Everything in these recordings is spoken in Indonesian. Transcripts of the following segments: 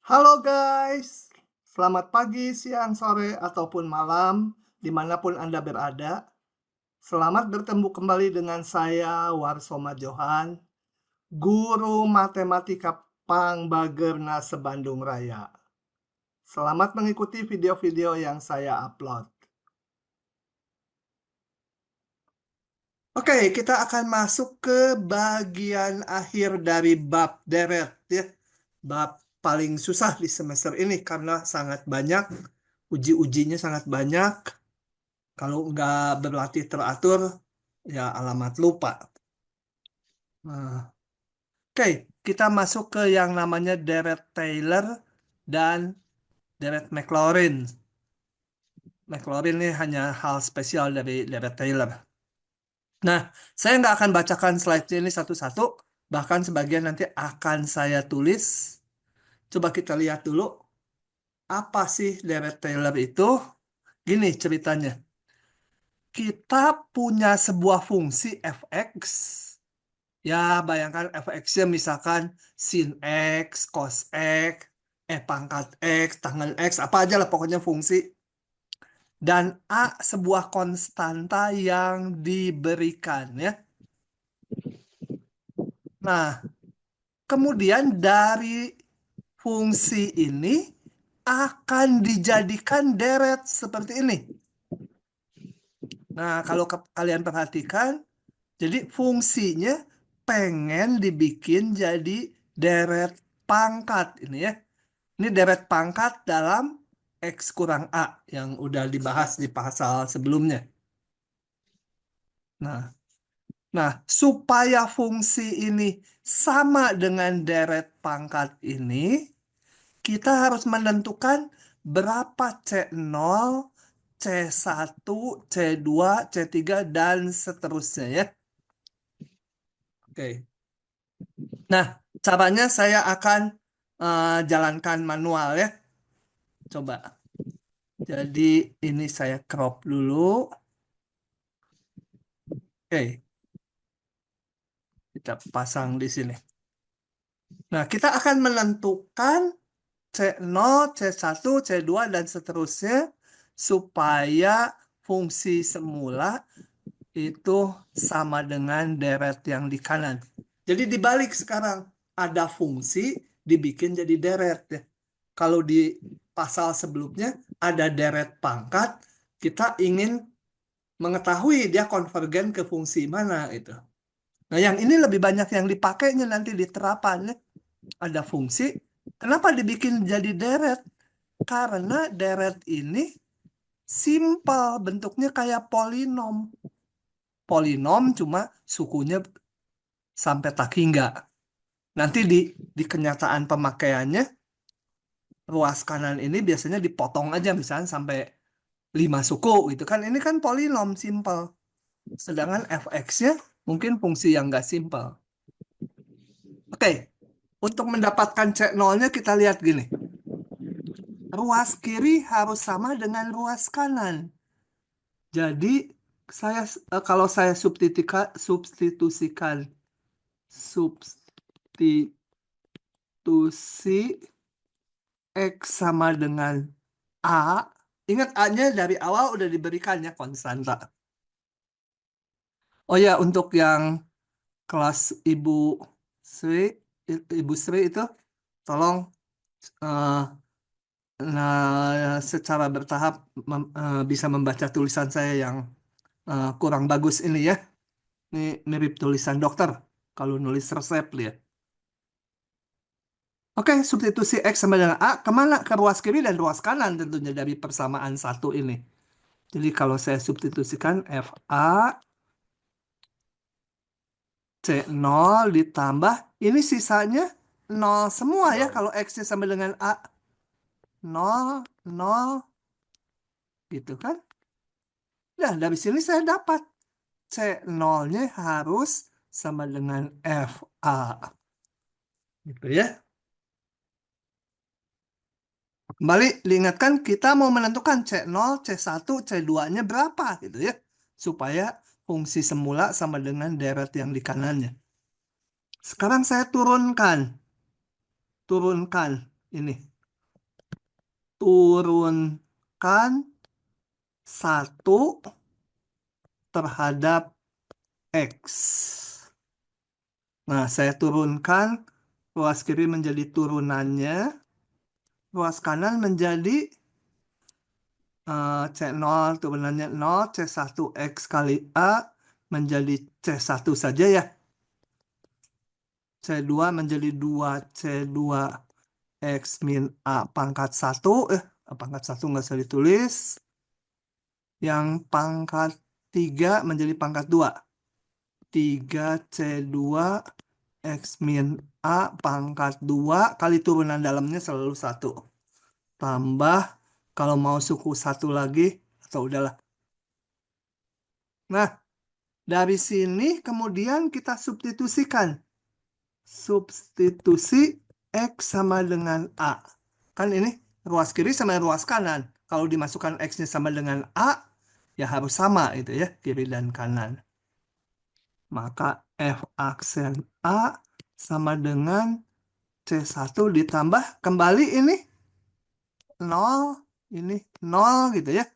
Halo guys, selamat pagi, siang, sore, ataupun malam, dimanapun Anda berada. Selamat bertemu kembali dengan saya, Warsoma Johan, guru matematika Pangbagerna Sebandung Raya. Selamat mengikuti video-video yang saya upload. Oke, kita akan masuk ke bagian akhir dari bab deret, ya. Bab paling susah di semester ini karena sangat banyak, uji-ujinya sangat banyak. Kalau nggak berlatih teratur, ya alamat lupa. Nah, oke, kita masuk ke yang namanya deret Taylor dan deret Maclaurin. Maclaurin ini hanya hal spesial dari deret Taylor. Nah, saya nggak akan bacakan slide ini satu-satu, bahkan sebagian nanti akan saya tulis. Coba kita lihat dulu, apa sih deret Taylor itu? Gini ceritanya. Kita punya sebuah fungsi fx. Ya, bayangkan fx-nya misalkan sin x, cos x, pangkat x, tanggal x, apa aja lah pokoknya fungsi. Dan a sebuah konstanta yang diberikan ya. Nah, kemudian dari fungsi ini akan dijadikan deret seperti ini. Nah, kalau kalian perhatikan, jadi fungsinya pengen dibikin jadi deret pangkat ini ya. Ini deret pangkat dalam X kurang A yang udah dibahas di pasal sebelumnya. Nah, supaya fungsi ini sama dengan deret pangkat ini, kita harus menentukan berapa C0, C1, C2, C3, dan seterusnya ya. Oke. Nah, caranya saya akan jalankan manual ya. Coba. Jadi ini saya crop dulu. Oke, kita pasang di sini. Nah, kita akan menentukan C0, C1, C2, dan seterusnya supaya fungsi semula itu sama dengan deret yang di kanan. Jadi dibalik sekarang, ada fungsi dibikin jadi deret ya. Kalau di pasal sebelumnya ada deret pangkat, kita ingin mengetahui dia konvergen ke fungsi mana itu. Nah, yang ini lebih banyak yang dipakainya nanti di terapannya. Ada fungsi, kenapa dibikin jadi deret? Karena deret ini simpel, bentuknya kayak polinom. Polinom cuma sukunya sampai tak hingga. Nanti di kenyataan pemakaiannya, ruas kanan ini biasanya dipotong aja misalnya sampai 5 suku gitu kan. Ini kan polinom simpel. Sedangkan fx-nya mungkin fungsi yang nggak simpel. Oke, untuk mendapatkan C0-nya kita lihat gini. Ruas kiri harus sama dengan ruas kanan. Jadi kalau saya substitusikan X sama dengan A. Ingat A-nya dari awal udah diberikan ya konstanta. Oh ya, untuk yang kelas Sri, Ibu Sri itu tolong eh, secara bertahap bisa membaca tulisan saya yang kurang bagus ini ya. Ini mirip tulisan dokter kalau nulis resep lihat. Oke, substitusi X sama dengan A, kemana? Ke ruas kiri dan ruas kanan tentunya dari persamaan satu ini. Jadi kalau saya substitusikan FA, C0 ditambah, ini sisanya 0 semua ya kalau X-nya sama dengan A. 0, 0, gitu kan. Nah, dari sini saya dapat C0-nya harus sama dengan FA. Gitu ya. Kembali diingatkan kita mau menentukan C0, C1, C2-nya berapa gitu ya. Supaya fungsi semula sama dengan deret yang di kanannya. Sekarang saya turunkan ini. turunkan 1 terhadap X. Nah, saya turunkan ruas kiri menjadi turunannya, ruas kanan menjadi C0 turunannya 0, C1 X kali A menjadi C1 saja ya. C2 menjadi 2C2 X min A pangkat 1. Pangkat 1 nggak usah ditulis. Yang pangkat 3 menjadi pangkat 2. 3C2 X min A pangkat 2 kali turunan dalamnya selalu 1. Tambah, kalau mau suku 1 lagi, atau udahlah. Nah, dari sini kemudian kita substitusikan. Substitusi X sama dengan A. Kan ini ruas kiri sama ruas kanan. Kalau dimasukkan X-nya sama dengan A, ya harus sama itu ya, kiri dan kanan. Maka F aksen A sama dengan C1 ditambah kembali ini 0, ini 0 gitu ya.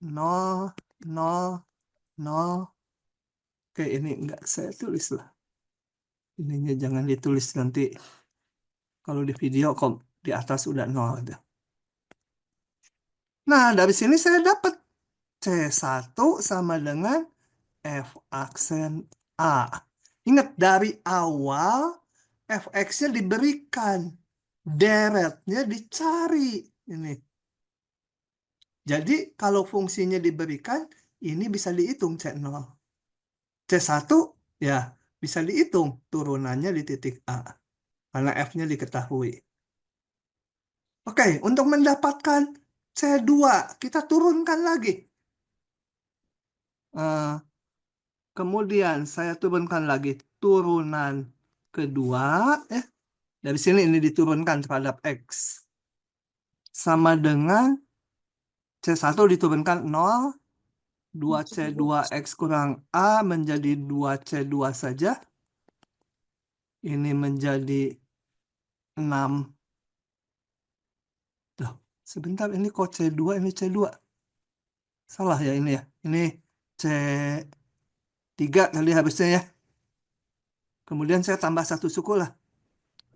0, 0, 0. Oke, ini enggak saya tulis lah. Ininya jangan ditulis nanti. Kalau di video kok di atas udah 0 gitu. Nah, dari sini saya dapat C1 sama dengan F aksen A. Ingat, dari awal fx-nya diberikan. Deretnya dicari. Ini. Jadi, kalau fungsinya diberikan, ini bisa dihitung C0. C1, ya bisa dihitung turunannya di titik A. Karena F-nya diketahui. Oke, untuk mendapatkan C2, kita turunkan lagi. Kemudian saya turunkan lagi turunan kedua. Dari sini ini diturunkan terhadap X. Sama dengan C1 diturunkan 0. 2C2X kurang A menjadi 2C2 saja. Ini menjadi 6. Tuh, sebentar, ini kok C2, ini C2. Salah ya ini ya. Ini C3 kali harusnya ya. Kemudian saya tambah 1 suku lah.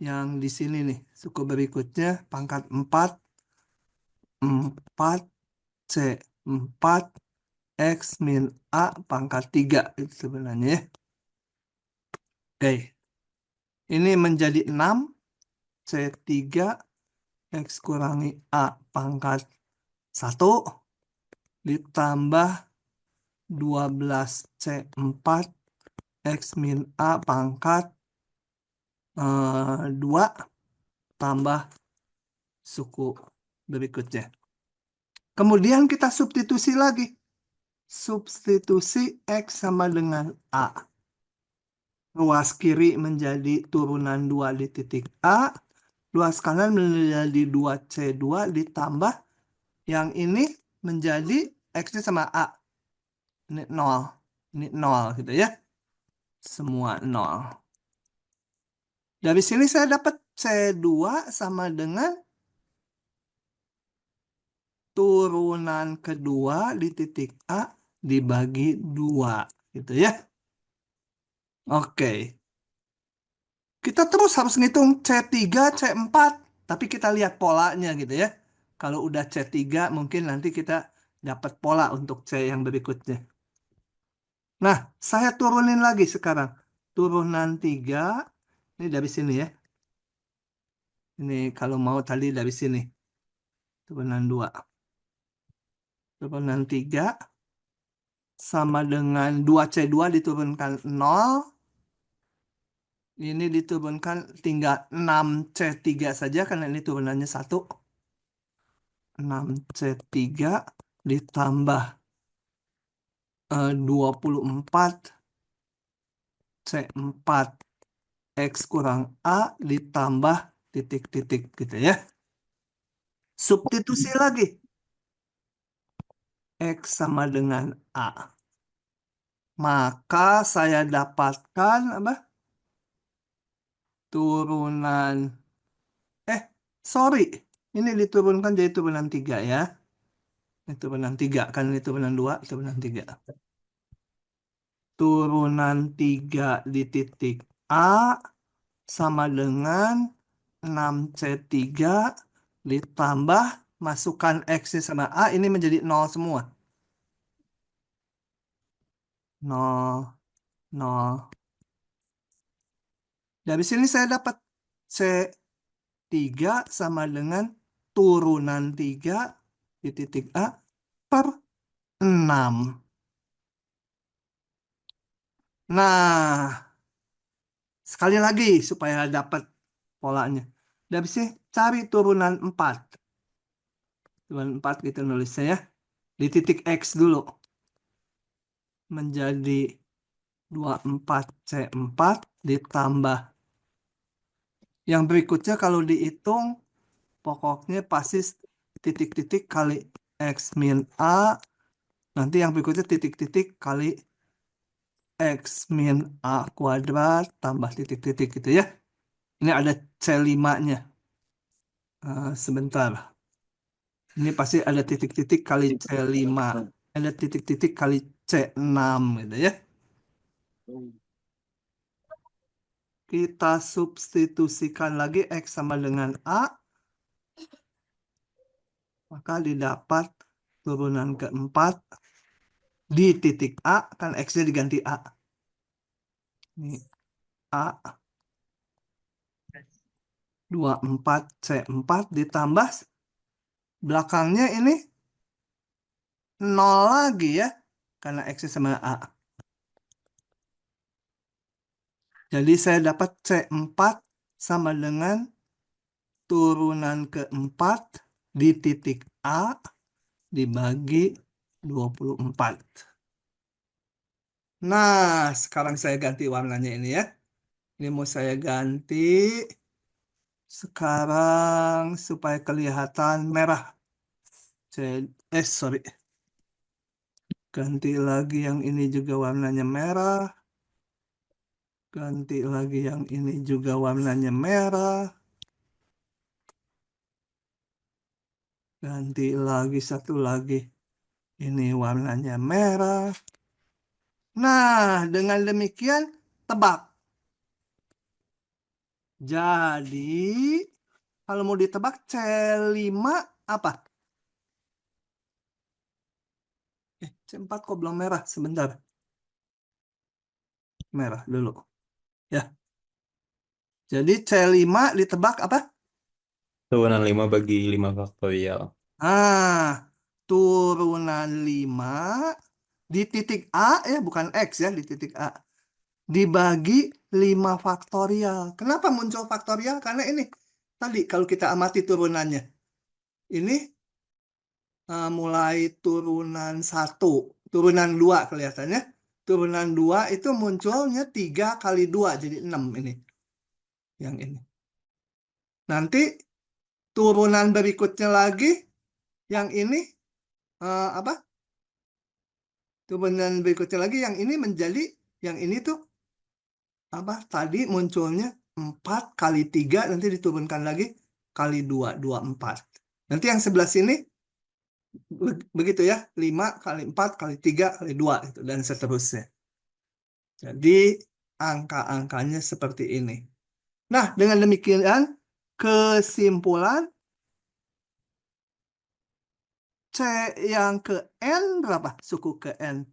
Yang di sini nih. Suku berikutnya pangkat 4. 4C 4 X min A pangkat 3. Itu sebenarnya ya. Oke. Ini menjadi 6. C3 X kurangi A pangkat 1 ditambah 12C4 X min A pangkat 2 tambah suku berikutnya. Kemudian kita substitusi lagi. Substitusi X sama dengan A. Ruas kiri menjadi turunan 2 di titik A. Ruas kanan menjadi 2C2 ditambah yang ini menjadi X-nya sama A. Ini 0. Ini 0 gitu ya. Semua 0. Dari sini saya dapat C2 sama dengan turunan kedua di titik A dibagi 2. Gitu ya. Oke. Kita terus harus ngitung C3, C4. Tapi kita lihat polanya gitu ya. Kalau udah C3 mungkin nanti kita dapat pola untuk C yang berikutnya. Nah, saya turunin lagi sekarang. Turunan 3. Ini dari sini ya. Ini kalau mau tadi dari sini. Turunan 2. Turunan 3. Sama dengan 2C2 diturunkan 0. Ini diturunkan tinggal 6C3 saja karena ini turunannya 1. 6C3 ditambah 24 C4 X kurang A ditambah titik-titik gitu ya. Substitusi lagi. X sama dengan A. Maka saya dapatkan apa? Turunan sorry. Ini diturunkan jadi turunan 3 ya. Ini turunan 3, kan ini turunan 2, turunan 3. Turunan 3 di titik A sama dengan 6C3 ditambah masukkan X sama A, ini menjadi 0 semua. 0, 0. Dari sini saya dapat C3 sama dengan turunan 3 di titik A per 6. Nah, sekali lagi supaya dapat polanya. Dari sini cari turunan 4. Turunan 4 gitu nulisnya ya. Di titik X dulu. Menjadi 24C4 ditambah. Yang berikutnya kalau dihitung, pokoknya pasti titik-titik kali X min A. Nanti yang berikutnya titik-titik kali X min A kuadrat tambah titik-titik gitu ya. Ini ada C5-nya. Sebentar. Ini pasti ada titik-titik kali C5. Ada titik-titik kali C6 gitu ya. Kita substitusikan lagi X sama dengan A. Maka didapat turunan keempat di titik A. Kan X-nya diganti A. Ini A. 24C4 ditambah belakangnya ini 0 lagi ya. Karena X sama A. Jadi saya dapat C4 sama dengan turunan keempat di titik A dibagi 24. Nah, sekarang saya ganti warnanya ini ya. Ini mau saya ganti sekarang supaya kelihatan merah. Sorry. Ganti lagi yang ini juga warnanya merah. Ganti lagi yang ini juga warnanya merah. Ganti lagi satu lagi. Ini warnanya merah. Nah, dengan demikian tebak. Jadi, kalau mau ditebak C5 apa? C4 kok belum merah? Sebentar. Merah dulu. Ya. Jadi C5 ditebak apa? Turunan 5 bagi 5 faktorial. Turunan 5 di titik A ya, bukan X ya, di titik A. Dibagi 5 faktorial. Kenapa muncul faktorial? Karena ini tadi kalau kita amati turunannya. Ini mulai turunan 1, turunan 2 kelihatannya. Turunan 2 itu munculnya 3 kali 2 jadi 6 ini. Yang ini. Nanti turunan berikutnya lagi yang ini apa? Turunan berikutnya lagi yang ini menjadi yang ini tuh apa? Tadi munculnya 4 kali 3 nanti diturunkan lagi kali 2 4. Nanti yang sebelah sini begitu ya, 5 kali 4 kali 3 kali 2 gitu, dan seterusnya. Jadi angka-angkanya seperti ini. Nah, dengan demikian kesimpulan C yang ke N berapa? Suku ke N.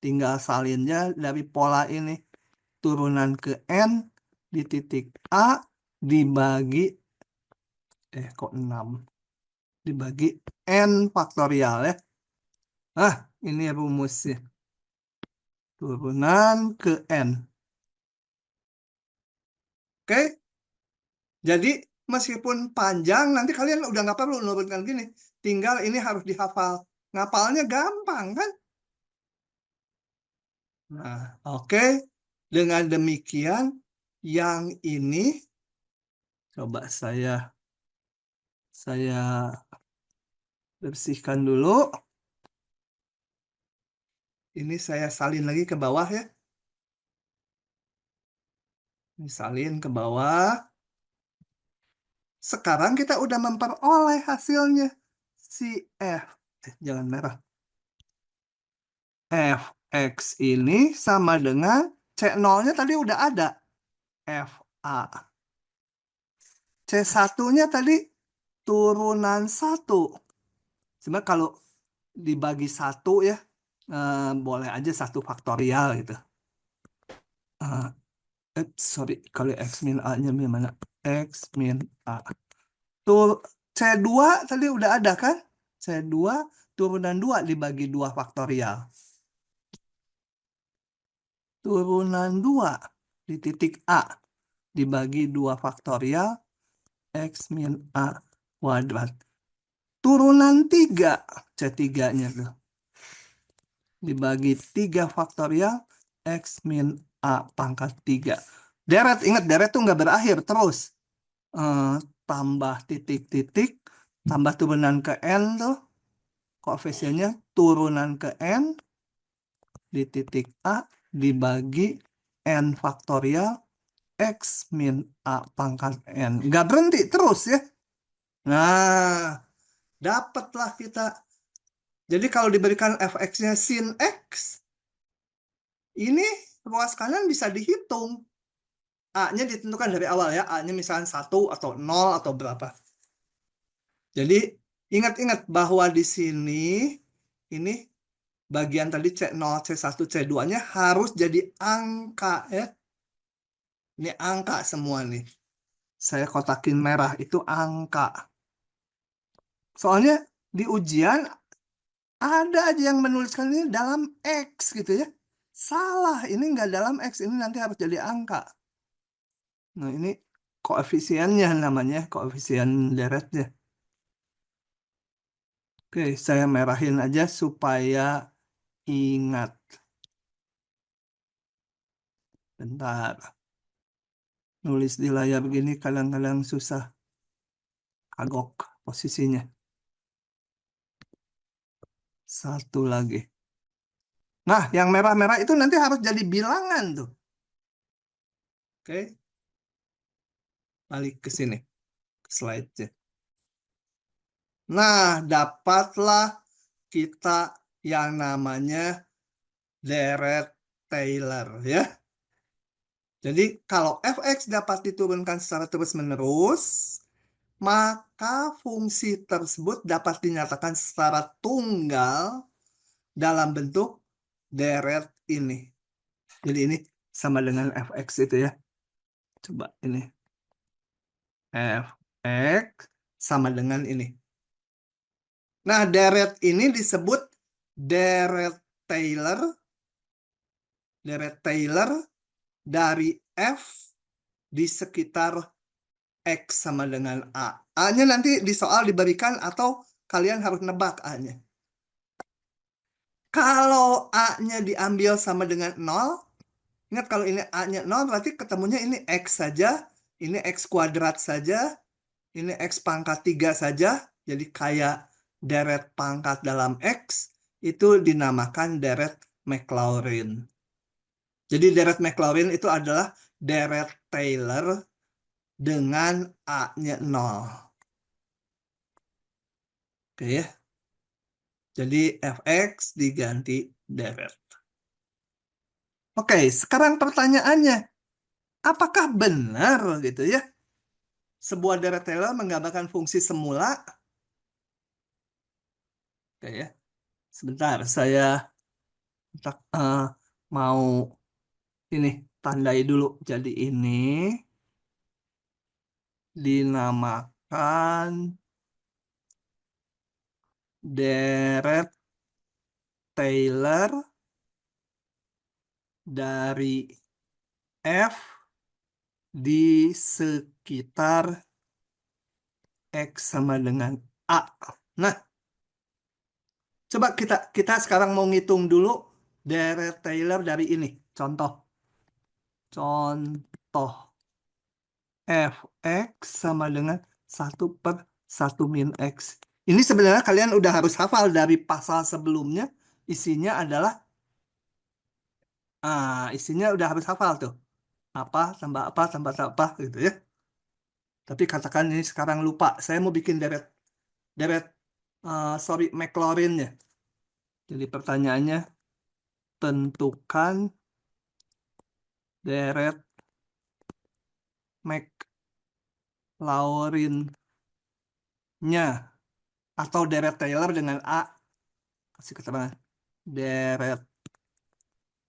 Tinggal salinnya dari pola ini. Turunan ke N di titik A dibagi, kok 6? Dibagi N faktorial ya. Ini rumusnya. Turunan ke N. Oke? Jadi meskipun panjang, nanti kalian udah nggak perlu nurunkan gini. Tinggal ini harus dihafal. Ngapalnya gampang kan? Nah, oke. Dengan demikian, yang ini coba saya bersihkan dulu. Ini saya salin lagi ke bawah ya. Ini salin ke bawah. Sekarang kita udah memperoleh hasilnya. Si F, jangan merah. Fx ini sama dengan C0-nya tadi udah ada. Fa. C1-nya tadi turunan 1. Sebenarnya kalau dibagi 1 ya, boleh aja 1 faktorial gitu. Eh, sorry, kalau X min A-nya gimana? X min A. Tuh, C2 tadi udah ada kan? C2 turunan 2 dibagi 2 faktorial. Turunan 2 di titik A dibagi 2 faktorial X min A kuadrat. Turunan 3, C3-nya tuh. Dibagi 3 faktorial X min A pangkat 3. Deret, ingat deret tuh nggak berakhir, terus. Tambah titik-titik, tambah turunan ke N tuh. Koefisiennya turunan ke N di titik A dibagi N faktorial X min A pangkat N. Nggak berhenti, terus ya. Nah, dapatlah kita. Jadi kalau diberikan fx-nya sin X, ini ruas kanan bisa dihitung. A-nya ditentukan dari awal ya. A-nya misalnya 1 atau 0 atau berapa. Jadi ingat-ingat bahwa di sini ini bagian tadi C0, C1, C2-nya harus jadi angka ya. Ini angka semua nih. Saya kotakin merah itu angka. Soalnya di ujian ada aja yang menuliskan ini dalam X gitu ya. Salah, ini nggak dalam X, ini nanti harus jadi angka. Nah ini koefisiennya namanya, koefisien deretnya. Oke, saya merahin aja supaya ingat. Bentar, nulis di layar begini kadang-kadang susah. Kagok posisinya. Satu lagi. Nah, yang merah-merah itu nanti harus jadi bilangan tuh. Oke, balik ke sini, ke slide-nya. Nah, dapatlah kita yang namanya deret Taylor ya. Jadi kalau fx dapat diturunkan secara terus-menerus, maka fungsi tersebut dapat dinyatakan secara tunggal dalam bentuk deret ini. Jadi ini sama dengan fx itu ya. Coba ini. Fx sama dengan ini. Nah, deret ini disebut deret Taylor. Deret Taylor dari F di sekitar X sama dengan A. A-nya nanti di soal diberikan atau kalian harus nebak A-nya. Kalau A-nya diambil sama dengan 0, ingat kalau ini A-nya 0 berarti ketemunya ini X saja, ini X kuadrat saja, ini X pangkat 3 saja, jadi kayak deret pangkat dalam X, itu dinamakan deret Maclaurin. Jadi deret Maclaurin itu adalah deret Taylor dengan A-nya 0. Oke ya. Jadi fx diganti deret. Oke, sekarang pertanyaannya, apakah benar gitu ya? Sebuah deret Taylor menggambarkan fungsi semula. Oke ya. Sebentar, saya mau ini tandai dulu. Jadi ini dinamakan deret Taylor dari F di sekitar X sama dengan A. Nah, coba kita sekarang mau ngitung dulu deret Taylor dari ini. Contoh. Contoh. Fx sama dengan 1/1-X. Ini sebenarnya kalian udah harus hafal dari pasal sebelumnya. Isinya adalah, isinya udah harus hafal tuh. Apa tambah apa tambah apa gitu ya. Tapi katakan ini sekarang lupa. Saya mau bikin deret, deret, sorry, Maclaurin-nya. Jadi pertanyaannya, tentukan deret Maclaurin-nya atau deret Taylor dengan A. Kasih keterangan. Deret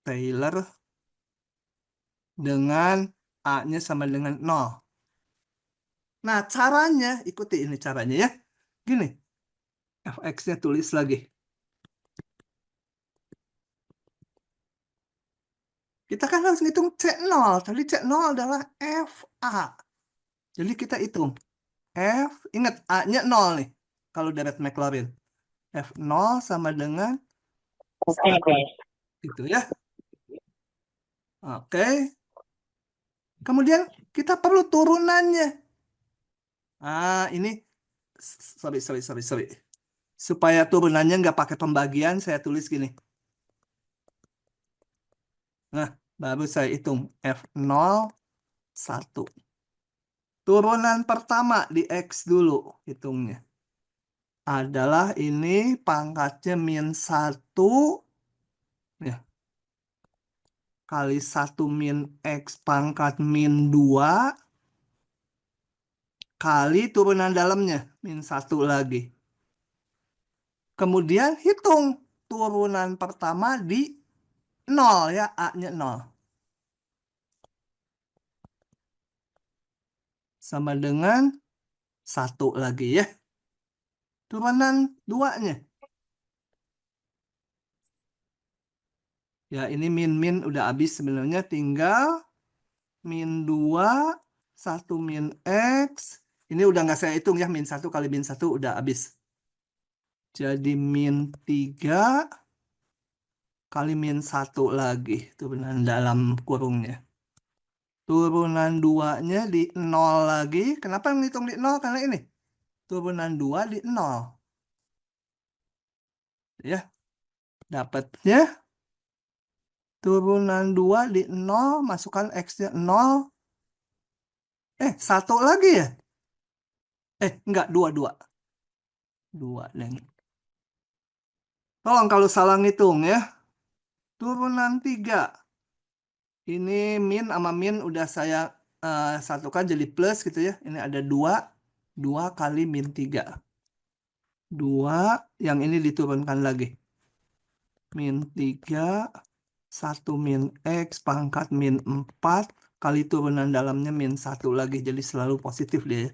Taylor dengan A-nya sama dengan 0. Nah, caranya, ikuti ini caranya ya. Gini, fx-nya tulis lagi. Kita kan harus ngitung C0. Tadi C0 adalah FA. Jadi kita hitung. F, ingat A-nya 0 nih. Kalau deret Maclaurin. F0 sama dengan itu ya. Oke. Kemudian kita perlu turunannya. Ini sorry. Supaya turunannya nggak pakai pembagian, saya tulis gini. Nah, baru saya hitung F0 1. Turunan pertama di X dulu hitungnya. Adalah ini pangkatnya min 1 ya, kali 1 min X pangkat min 2 kali turunan dalamnya min 1 lagi. Kemudian hitung turunan pertama di 0 ya, A-nya 0. Sama dengan 1 lagi ya. Turunan 2-nya. Ya, ini min udah habis sebenarnya, tinggal min 2, 1 min X. Ini udah nggak saya hitung ya, min 1 kali min 1 udah habis. Jadi min 3 kali min 1 lagi, turunan dalam kurungnya. Turunan 2-nya di 0 lagi. Kenapa ngitung di 0? Karena ini. Turunan 2 di 0. Ya, dapatnya turunan 2 di 0, masukkan X-nya 0. 1 lagi ya? Enggak, 2, 2. 2, Neng. Tolong kalau salah ngitung ya. Turunan 3. Ini min sama min udah saya satukan jadi plus gitu ya. Ini ada 2. 2 kali min 3. 2, yang ini diturunkan lagi. Min 3, 1 min X pangkat min 4 kali turunan dalamnya min 1 lagi. Jadi selalu positif dia ya.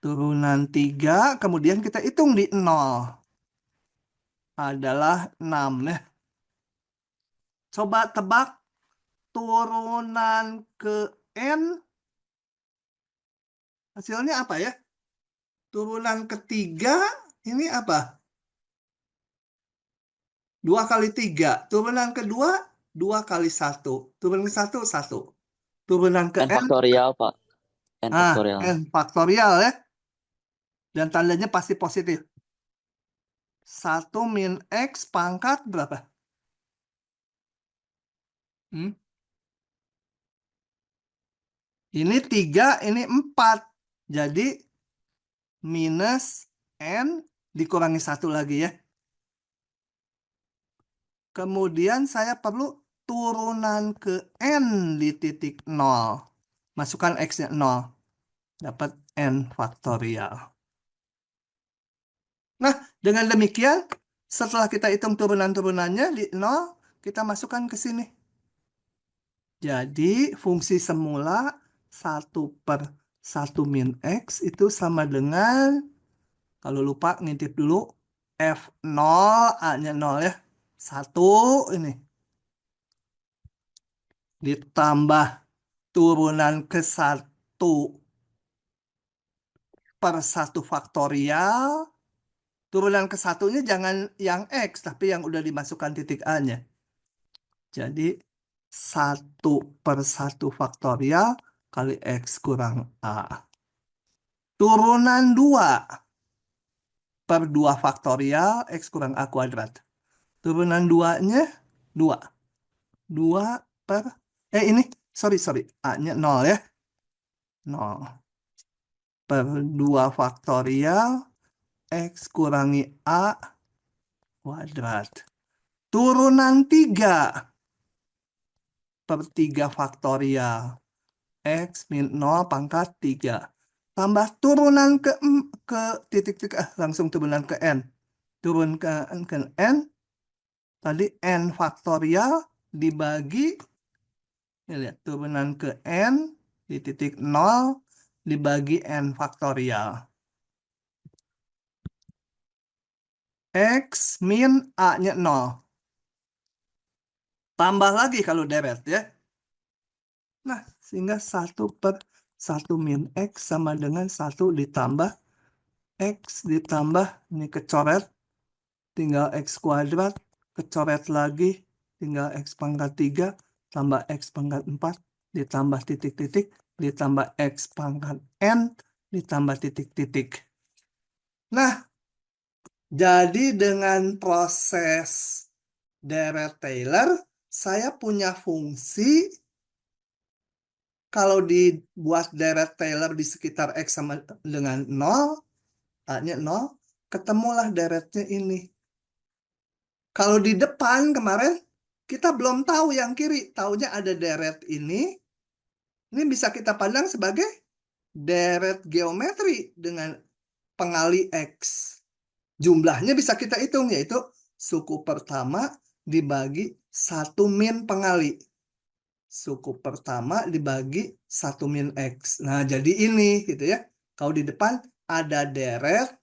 Turunan 3, kemudian kita hitung di 0. Adalah 6 ya. Coba tebak turunan ke N. Hasilnya apa ya? Turunan ketiga ini apa? 2 kali 3. Turunan kedua 2 kali 1. Turunan ke 1, 1. Turunan ke N N. faktorial, Pak. N faktorial. N faktorial ya. Dan tandanya pasti positif. 1 min X pangkat berapa? Ini 3, ini 4. Jadi minus N dikurangi 1 lagi ya. Kemudian saya perlu turunan ke N di titik 0. Masukkan X-nya 0. Dapat N faktorial. Nah, dengan demikian, setelah kita hitung turunan-turunannya di 0, kita masukkan ke sini. Jadi, fungsi semula 1/1 min X itu sama dengan, kalau lupa ngintip dulu, F0, A-nya 0 ya. 1 ini. Ditambah turunan ke 1/1 faktorial. Turunan ke 1-nya jangan yang X, tapi yang udah dimasukkan titik A-nya. Jadi 1/1 faktorial kali X kurang A. Turunan 2/2 faktorial X kurang A kuadrat. Turunan 2-nya 2. 2 per, ini, sorry, A-nya 0 ya. 0. per 2 faktorial X kurangi A kuadrat. Turunan 3 per 3 faktorial X min 0 pangkat 3. Tambah turunan ke titik-titik, langsung turunan ke N. Turun ke N, tadi N faktorial dibagi, ini lihat, turunan ke N di titik 0 dibagi N faktorial. X min A-nya 0. Tambah lagi kalau deret ya. Nah, sehingga 1 per 1 min X sama dengan 1 ditambah X ditambah, ini kecoret, tinggal X kuadrat, kecoret lagi, tinggal X pangkat 3, tambah X pangkat 4, ditambah titik-titik, ditambah X pangkat N, ditambah titik-titik. Nah, jadi dengan proses Deret-Taylor, saya punya fungsi, kalau dibuat Deret-Taylor di sekitar X sama dengan 0, A-nya 0, ketemulah deretnya ini. Kalau di depan kemarin, kita belum tahu yang kiri, taunya ada deret ini bisa kita pandang sebagai deret geometri dengan pengali X. Jumlahnya bisa kita hitung, yaitu suku pertama dibagi 1 min pengali. Suku pertama dibagi 1 min X. Nah, jadi ini gitu ya. Kalau di depan ada deret,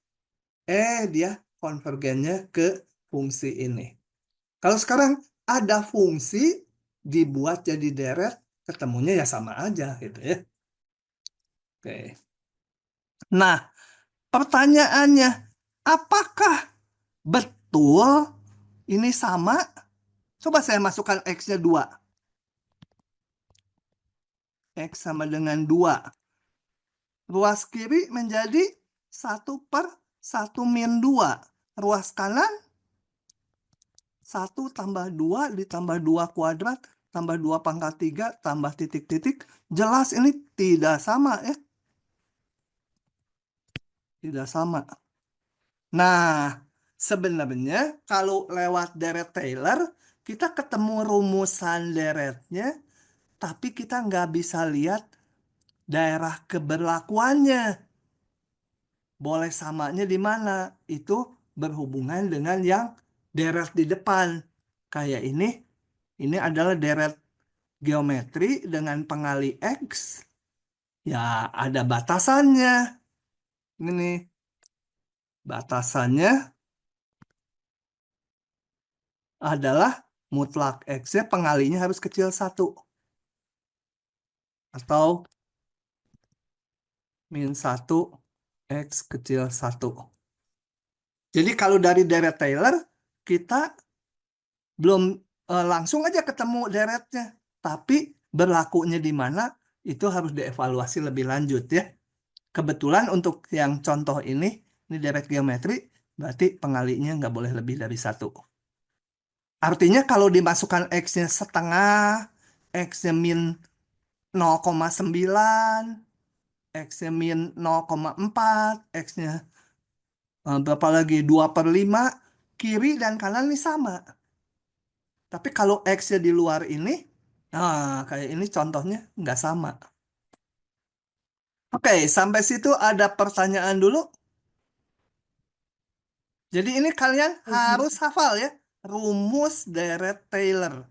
dia konvergennya ke fungsi ini. Kalau sekarang ada fungsi dibuat jadi deret, ketemunya ya sama aja gitu ya. Oke. Nah, pertanyaannya, apakah betul ini sama? Coba saya masukkan X-nya 2. X sama dengan 2. Ruas kiri menjadi 1 per 1 min 2. Ruas kanan 1 tambah 2 ditambah 2 kuadrat tambah 2 pangkat 3 tambah titik-titik. Jelas ini tidak sama ya. Tidak sama. Nah, sebenarnya kalau lewat Deret-Taylor, kita ketemu rumusan deretnya, tapi kita nggak bisa lihat daerah keberlakuannya. Boleh samanya di mana? Itu berhubungan dengan yang deret di depan. Kayak ini adalah deret geometri dengan pengali X. Ya, ada batasannya. Ini batasannya adalah mutlak X-nya pengalinya harus kecil 1. Atau min 1 X kecil 1. Jadi kalau dari Deret-Taylor, kita belum langsung aja ketemu deretnya. Tapi berlakunya di mana, itu harus dievaluasi lebih lanjut ya. Kebetulan untuk yang contoh ini deret geometri, berarti pengalinya nggak boleh lebih dari 1. Artinya kalau dimasukkan X-nya setengah, X-nya min 0,9, X-nya min 0,4, X-nya berapa lagi? 2/5, kiri dan kanan ini sama. Tapi kalau X-nya di luar ini, kayak ini contohnya nggak sama. Oke, sampai situ ada pertanyaan dulu. Jadi ini kalian harus hafal ya, rumus Deret-Taylor.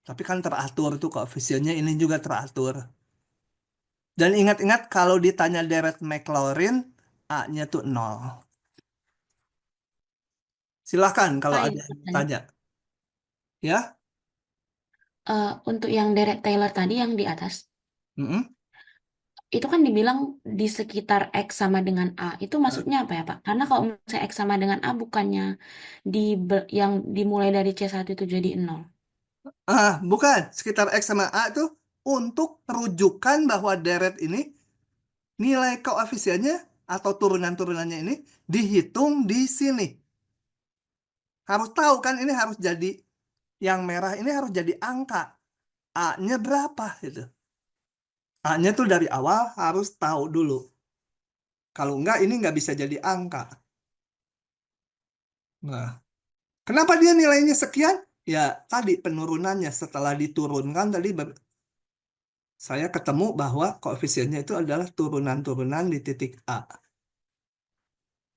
Tapi kan teratur tuh koefisiennya, ini juga teratur. Dan ingat-ingat kalau ditanya deret Maclaurin, A-nya tuh 0. Silahkan kalau Pak, ada yang tanya. Ya? Untuk yang deret Taylor tadi yang di atas, Mm-mm. itu kan dibilang di sekitar X sama dengan A. Itu maksudnya apa ya, Pak? Karena kalau misalnya X sama dengan A, bukannya yang dimulai dari C1 itu jadi 0. Bukan. Sekitar X sama A itu untuk rujukan bahwa deret ini nilai koefisiennya atau turunan-turunannya ini dihitung di sini. Harus tahu kan, ini harus jadi, yang merah ini harus jadi angka. A-nya berapa gitu. A-nya tuh dari awal harus tahu dulu. Kalau enggak, ini nggak bisa jadi angka. Nah, kenapa dia nilainya sekian? Ya, tadi penurunannya setelah diturunkan tadi saya ketemu bahwa koefisiennya itu adalah turunan-turunan di titik A.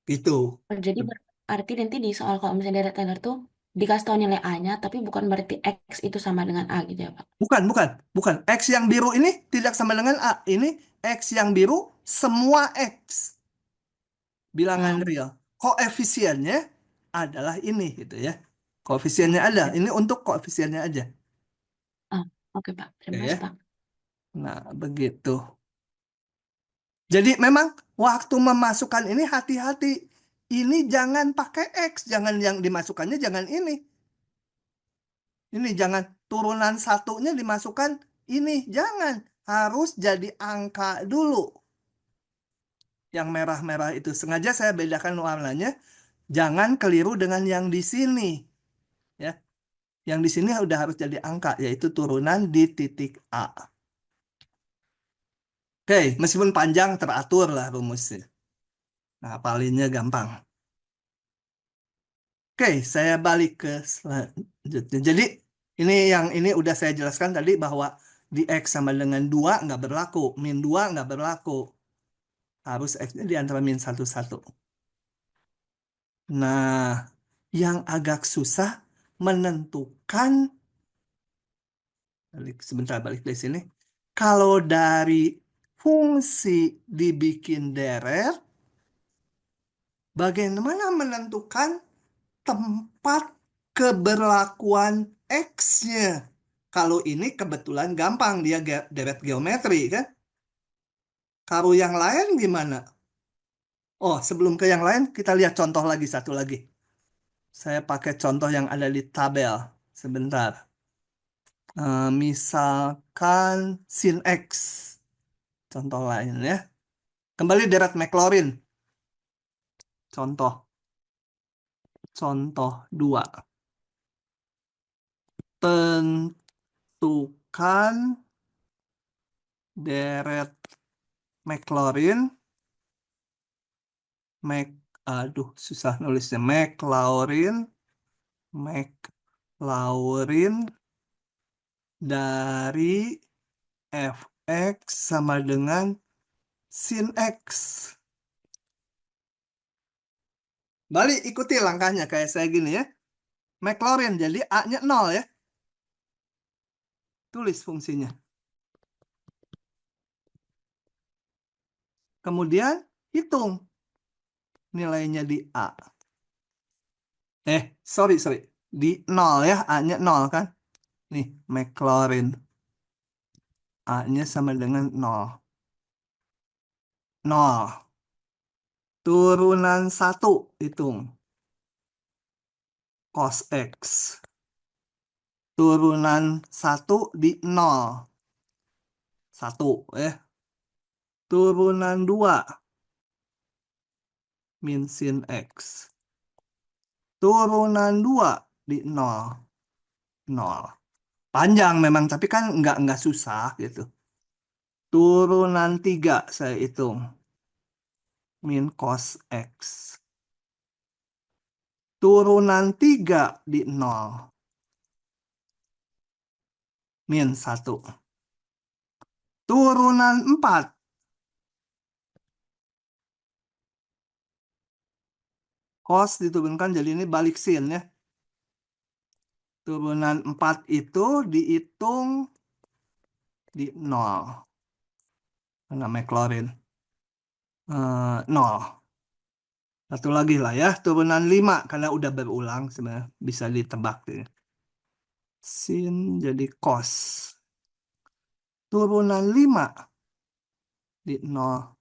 Gitu. Oh, jadi berarti nanti di soal kalau misalnya dari Taylor tuh dikasih tahu nilai A-nya, tapi bukan berarti X itu sama dengan A gitu ya, Pak? Bukan. X yang biru ini tidak sama dengan A. Ini X yang biru semua X. Bilangan Ah, real. Koefisiennya adalah ini gitu ya. Koefisiennya ada. oke. Ini untuk koefisiennya aja. Ah, oke, Pak. Oke Terima ya. kasih, Pak. Nah, begitu. Jadi memang waktu memasukkan ini hati-hati. Ini jangan pakai X, jangan yang dimasukkannya jangan ini. Ini jangan turunan satunya dimasukkan ini, jangan. Harus jadi angka dulu. Yang merah-merah itu sengaja saya bedakan warnanya. Jangan keliru dengan yang di sini, ya. Yang di sini udah harus jadi angka, yaitu turunan di titik A. Oke, meskipun panjang teratur lah rumusnya. Nah, palinnya gampang. Oke, saya balik ke selanjutnya. Jadi ini udah saya jelaskan tadi bahwa di X sama dengan 2 nggak berlaku. Min 2 nggak berlaku. Harus X-nya di antara min 1, 1. Nah, yang agak susah menentukan, sebentar balik dari sini. Kalau dari fungsi dibikin deret, bagaimana menentukan tempat keberlakuan X-nya? Kalau ini kebetulan gampang, dia deret geometri kan? Kalau yang lain gimana? Oh, sebelum ke yang lain, kita lihat contoh lagi, satu lagi. Saya pakai contoh yang ada di tabel. Sebentar. Misalkan sin X. Contoh lain ya. Kembali deret Maclaurin. Contoh. Contoh 2. Tentukan deret Maclaurin. Aduh, susah nulisnya. Maclaurin dari fx sama dengan sin x. Balik ikuti langkahnya kayak saya gini ya. Maclaurin jadi A-nya 0 ya. Tulis fungsinya. Kemudian hitung nilainya di A. Sorry. Di 0 ya, A-nya 0 kan. Nih, Maclaurin. A-nya sama dengan 0. 0. Turunan 1 hitung. Cos X. Turunan 1 di 0. 1 ya. Turunan 2 min sin X. Turunan 2 di 0. 0. Panjang memang, tapi kan nggak susah gitu. Turunan 3 saya hitung. Min cos X. Turunan 3 di 0. Min 1. Turunan 4. Cos diturunkan jadi ini balik sin ya. Turunan 4 itu dihitung di 0. Karena Maclaurin. 0. Satu lagi lah ya. Turunan 5. Karena udah berulang sebenarnya. Bisa ditebak. Ya. Sin jadi cos. Turunan 5 di 0.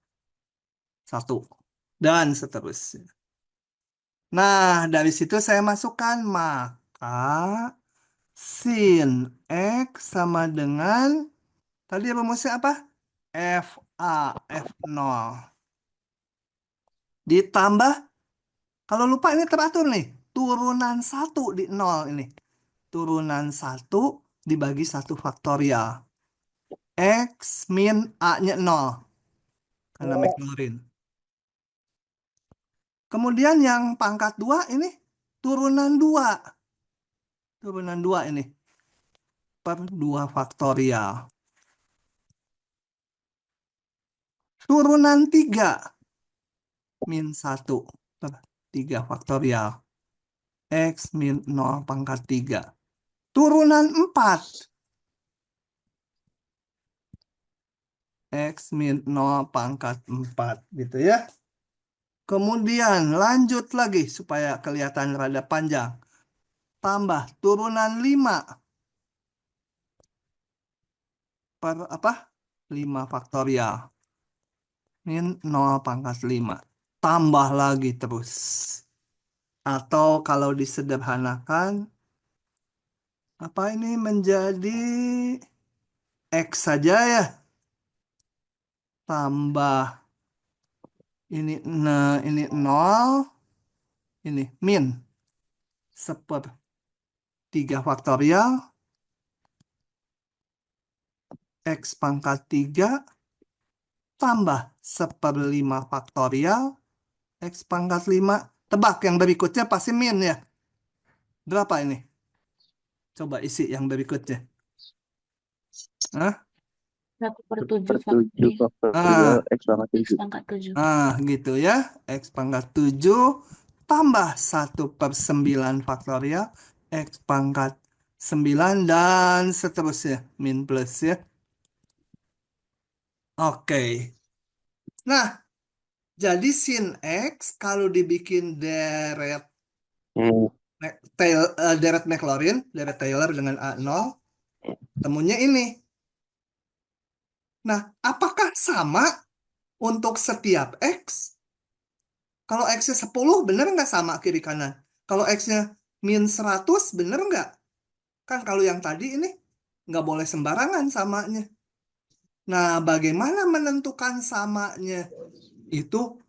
1. Dan seterusnya. Nah, dari situ saya masukkan. Maka sin X sama dengan, tadi rumusnya apa? FA, F0. Ditambah, kalau lupa ini teratur nih. Turunan 1 di 0 ini. Turunan 1 dibagi 1 faktorial. X min A-nya 0. Karena Maclaurin. Kemudian yang pangkat 2 ini turunan 2. Turunan 2 ini. Per 2 faktorial. Turunan 3. Min 1 per 3 faktorial. X min 0 pangkat 3. Turunan 4. X min 0 pangkat 4. Gitu ya. Kemudian lanjut lagi supaya kelihatan rada panjang. Tambah turunan 5. Per apa? 5 faktorial. Min 0 pangkat 5. Tambah lagi terus. Atau kalau disederhanakan, apa ini menjadi X saja ya. Tambah ini 0. Ini min. 1/3 faktorial. X pangkat 3. Tambah 1/5 faktorial. X pangkat 5. Tebak yang berikutnya pasti min ya. Berapa ini? Coba isi yang berikutnya. Hah? 1/7 7 Ah, faktorial X pangkat X 7. pangkat 7. gitu ya. X pangkat 7 tambah 1/9 faktorial. X pangkat 9 dan seterusnya. Min plus ya. Oke. Nah, jadi sin X kalau dibikin deret deret Maclaurin, deret Taylor dengan A0, temunya ini. Nah, apakah sama untuk setiap X? Kalau X-nya 10, bener nggak sama kiri kanan? Kalau X-nya min 100, bener nggak? Kan kalau yang tadi ini nggak boleh sembarangan samanya. Nah, bagaimana menentukan samanya? Itu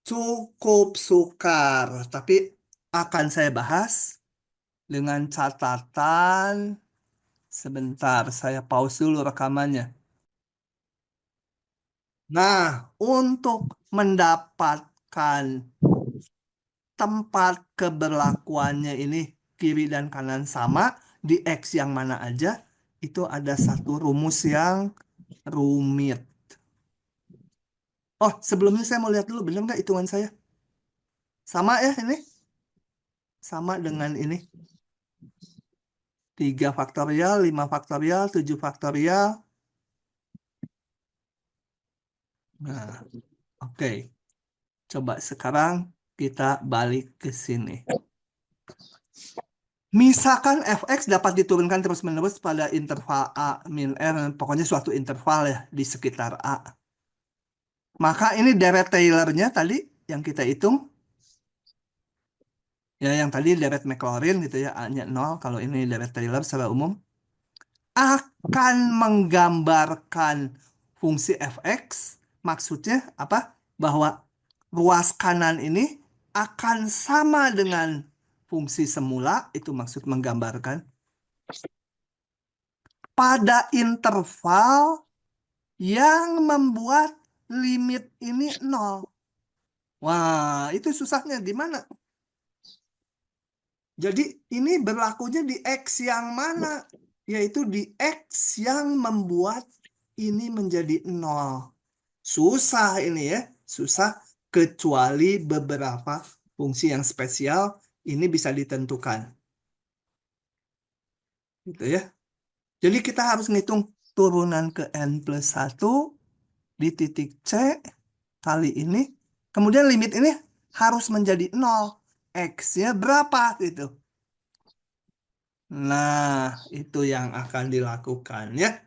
cukup sukar, tapi akan saya bahas dengan catatan. Sebentar, saya pause dulu rekamannya. Nah, untuk mendapatkan tempat keberlakuannya ini kiri dan kanan sama di X yang mana aja, itu ada satu rumus yang rumit. Oh, sebelumnya saya mau lihat dulu, benar nggak hitungan saya? Sama ya ini? Sama dengan ini. 3 faktorial, 5 faktorial, 7 faktorial. Nah, oke. Coba sekarang kita balik ke sini. Misalkan fx dapat diturunkan terus-menerus pada interval A min R, pokoknya suatu interval ya di sekitar A. Maka ini deret Taylor-nya tadi yang kita hitung. Ya, yang tadi deret Maclaurin gitu ya, A-nya 0, kalau ini deret Taylor secara umum. Akan menggambarkan fungsi fx, maksudnya apa? Bahwa ruas kanan ini akan sama dengan fungsi semula, itu maksud menggambarkan, pada interval yang membuat limit ini 0. Wah, itu susahnya di mana? Jadi ini berlakunya di X yang mana? Yaitu di X yang membuat ini menjadi 0. Susah ini ya, susah kecuali beberapa fungsi yang spesial ini bisa ditentukan. Gitu ya. Jadi kita harus ngitung turunan ke N plus 1 di titik C kali ini. Kemudian limit ini harus menjadi 0. X-nya berapa gitu. Nah, itu yang akan dilakukan ya.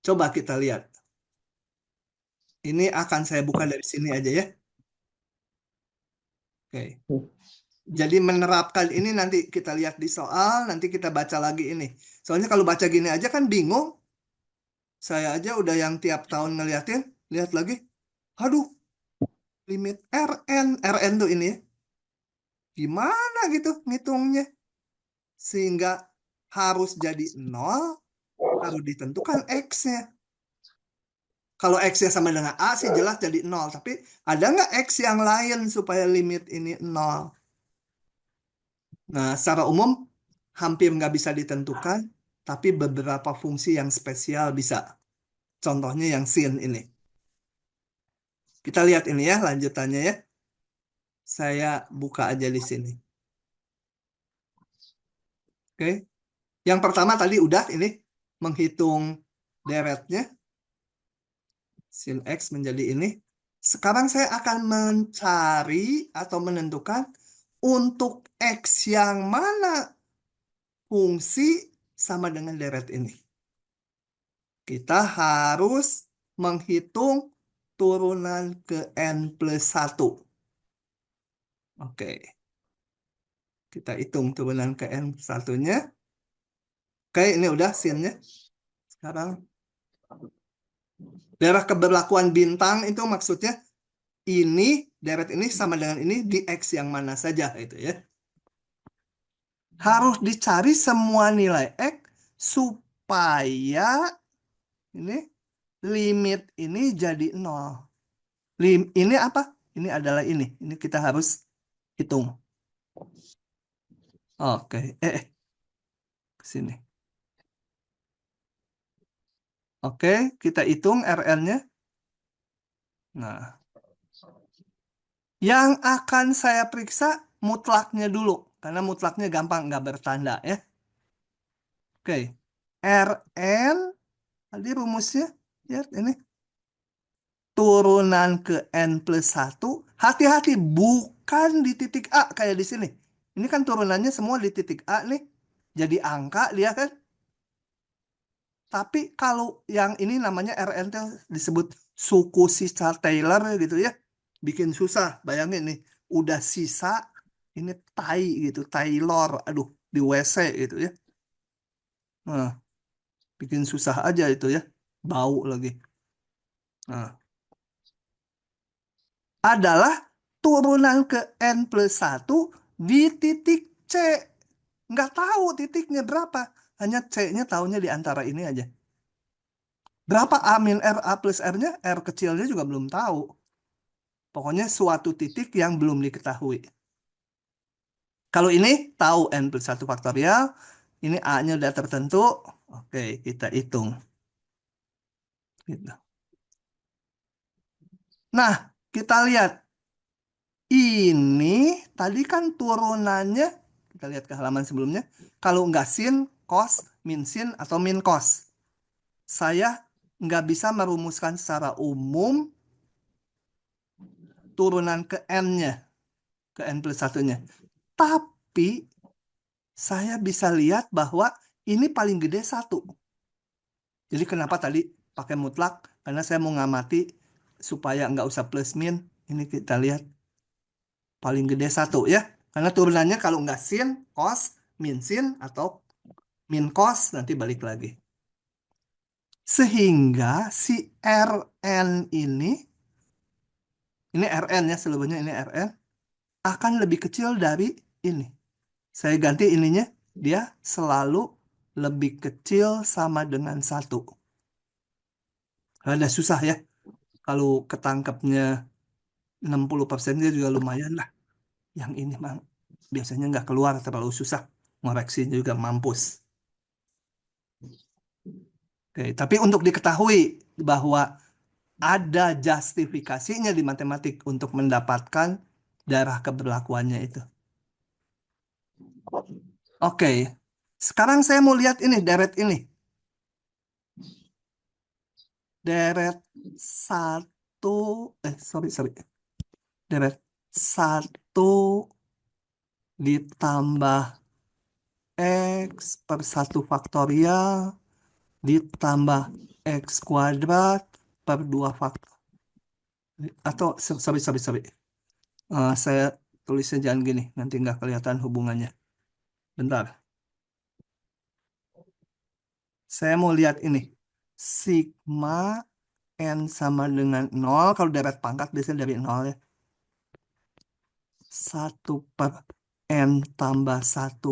Coba kita lihat. Ini akan saya buka dari sini aja ya. Oke. Jadi menerapkan ini nanti kita lihat di soal, nanti kita baca lagi ini. Soalnya kalau baca gini aja kan bingung. Saya aja udah yang tiap tahun ngeliatin, lihat lagi. Aduh, limit RN tuh ini ya. Gimana gitu ngitungnya? Sehingga harus jadi 0, harus ditentukan X-nya. Kalau X-nya sama dengan A sih jelas jadi 0. Tapi ada nggak X yang lain supaya limit ini 0? Nah, secara umum hampir nggak bisa ditentukan, tapi beberapa fungsi yang spesial bisa. Contohnya yang sin ini. Kita lihat ini ya lanjutannya ya. Saya buka aja di sini. Oke. Yang pertama tadi udah ini menghitung deretnya. Sin X menjadi ini. Sekarang saya akan mencari atau menentukan untuk X yang mana fungsi sama dengan deret ini. Kita harus menghitung turunan ke N plus 1. Oke. Kita hitung turunan ke N plus 1-nya. Oke, ini udah sinnya. Sekarang daerah keberlakuan bintang itu maksudnya ini, deret ini sama dengan ini di X yang mana saja itu ya. Harus dicari semua nilai X supaya ini limit ini jadi 0. Ini apa? Ini adalah ini. Ini kita harus hitung. Oke. Ke sini. Oke, kita hitung RL-nya. Nah, yang akan saya periksa mutlaknya dulu. Karena mutlaknya gampang, nggak bertanda ya. Oke, Rn, tadi rumusnya, ya ini. Turunan ke N plus 1, hati-hati, bukan di titik A kayak di sini. Ini kan turunannya semua di titik A nih. Jadi angka dia kan. Tapi kalau yang ini namanya Rn disebut suku sisa Taylor gitu ya. Bikin susah, bayangin nih. Udah sisa, ini tai gitu, Taylor, aduh, di WC gitu ya. Nah, bikin susah aja itu ya. Bau lagi. Nah, adalah turunan ke N plus 1 di titik C. Nggak tahu titiknya berapa. Hanya C-nya tahunya di antara ini aja. Berapa A min R, A plus R-nya? R kecilnya juga belum tahu. Pokoknya suatu titik yang belum diketahui. Kalau ini tahu N plus 1 faktorial. Ini A-nya udah tertentu. Oke, kita hitung. Gitu. Nah, kita lihat. Ini tadi kan turunannya, kita lihat ke halaman sebelumnya. Kalau nggak sin, cos, min sin, atau min cos. Saya nggak bisa merumuskan secara umum turunan ke N-nya. Ke N plus 1-nya. Tapi saya bisa lihat bahwa ini paling gede 1. Jadi kenapa tadi pakai mutlak? Karena saya mau ngamati supaya nggak usah plus min. Ini kita lihat paling gede 1 ya. Karena turunannya kalau nggak sin, cos, min sin, atau min cos, nanti balik lagi. Sehingga si Rn ini Rn ya seluruhnya, ini Rn, akan lebih kecil dari ini. Saya ganti ininya, dia selalu lebih kecil sama dengan 1. Ada susah ya. Kalau ketangkepnya 60% dia juga lumayan lah. Yang ini mah biasanya nggak keluar, terlalu susah. Ngoreksinya juga mampus. Oke, tapi untuk diketahui bahwa ada justifikasinya di matematik untuk mendapatkan daerah keberlakuannya itu. Oke, sekarang saya mau lihat ini, deret ini. Deret 1, sorry. Deret 1 ditambah X per 1 faktorial ditambah X kuadrat per 2 faktor. Atau, sorry. Saya tulisnya jangan gini, nanti nggak kelihatan hubungannya. Bentar. Saya mau lihat ini. Sigma N sama dengan 0. Kalau deret pangkat biasanya dari 0 ya. 1 per N tambah 1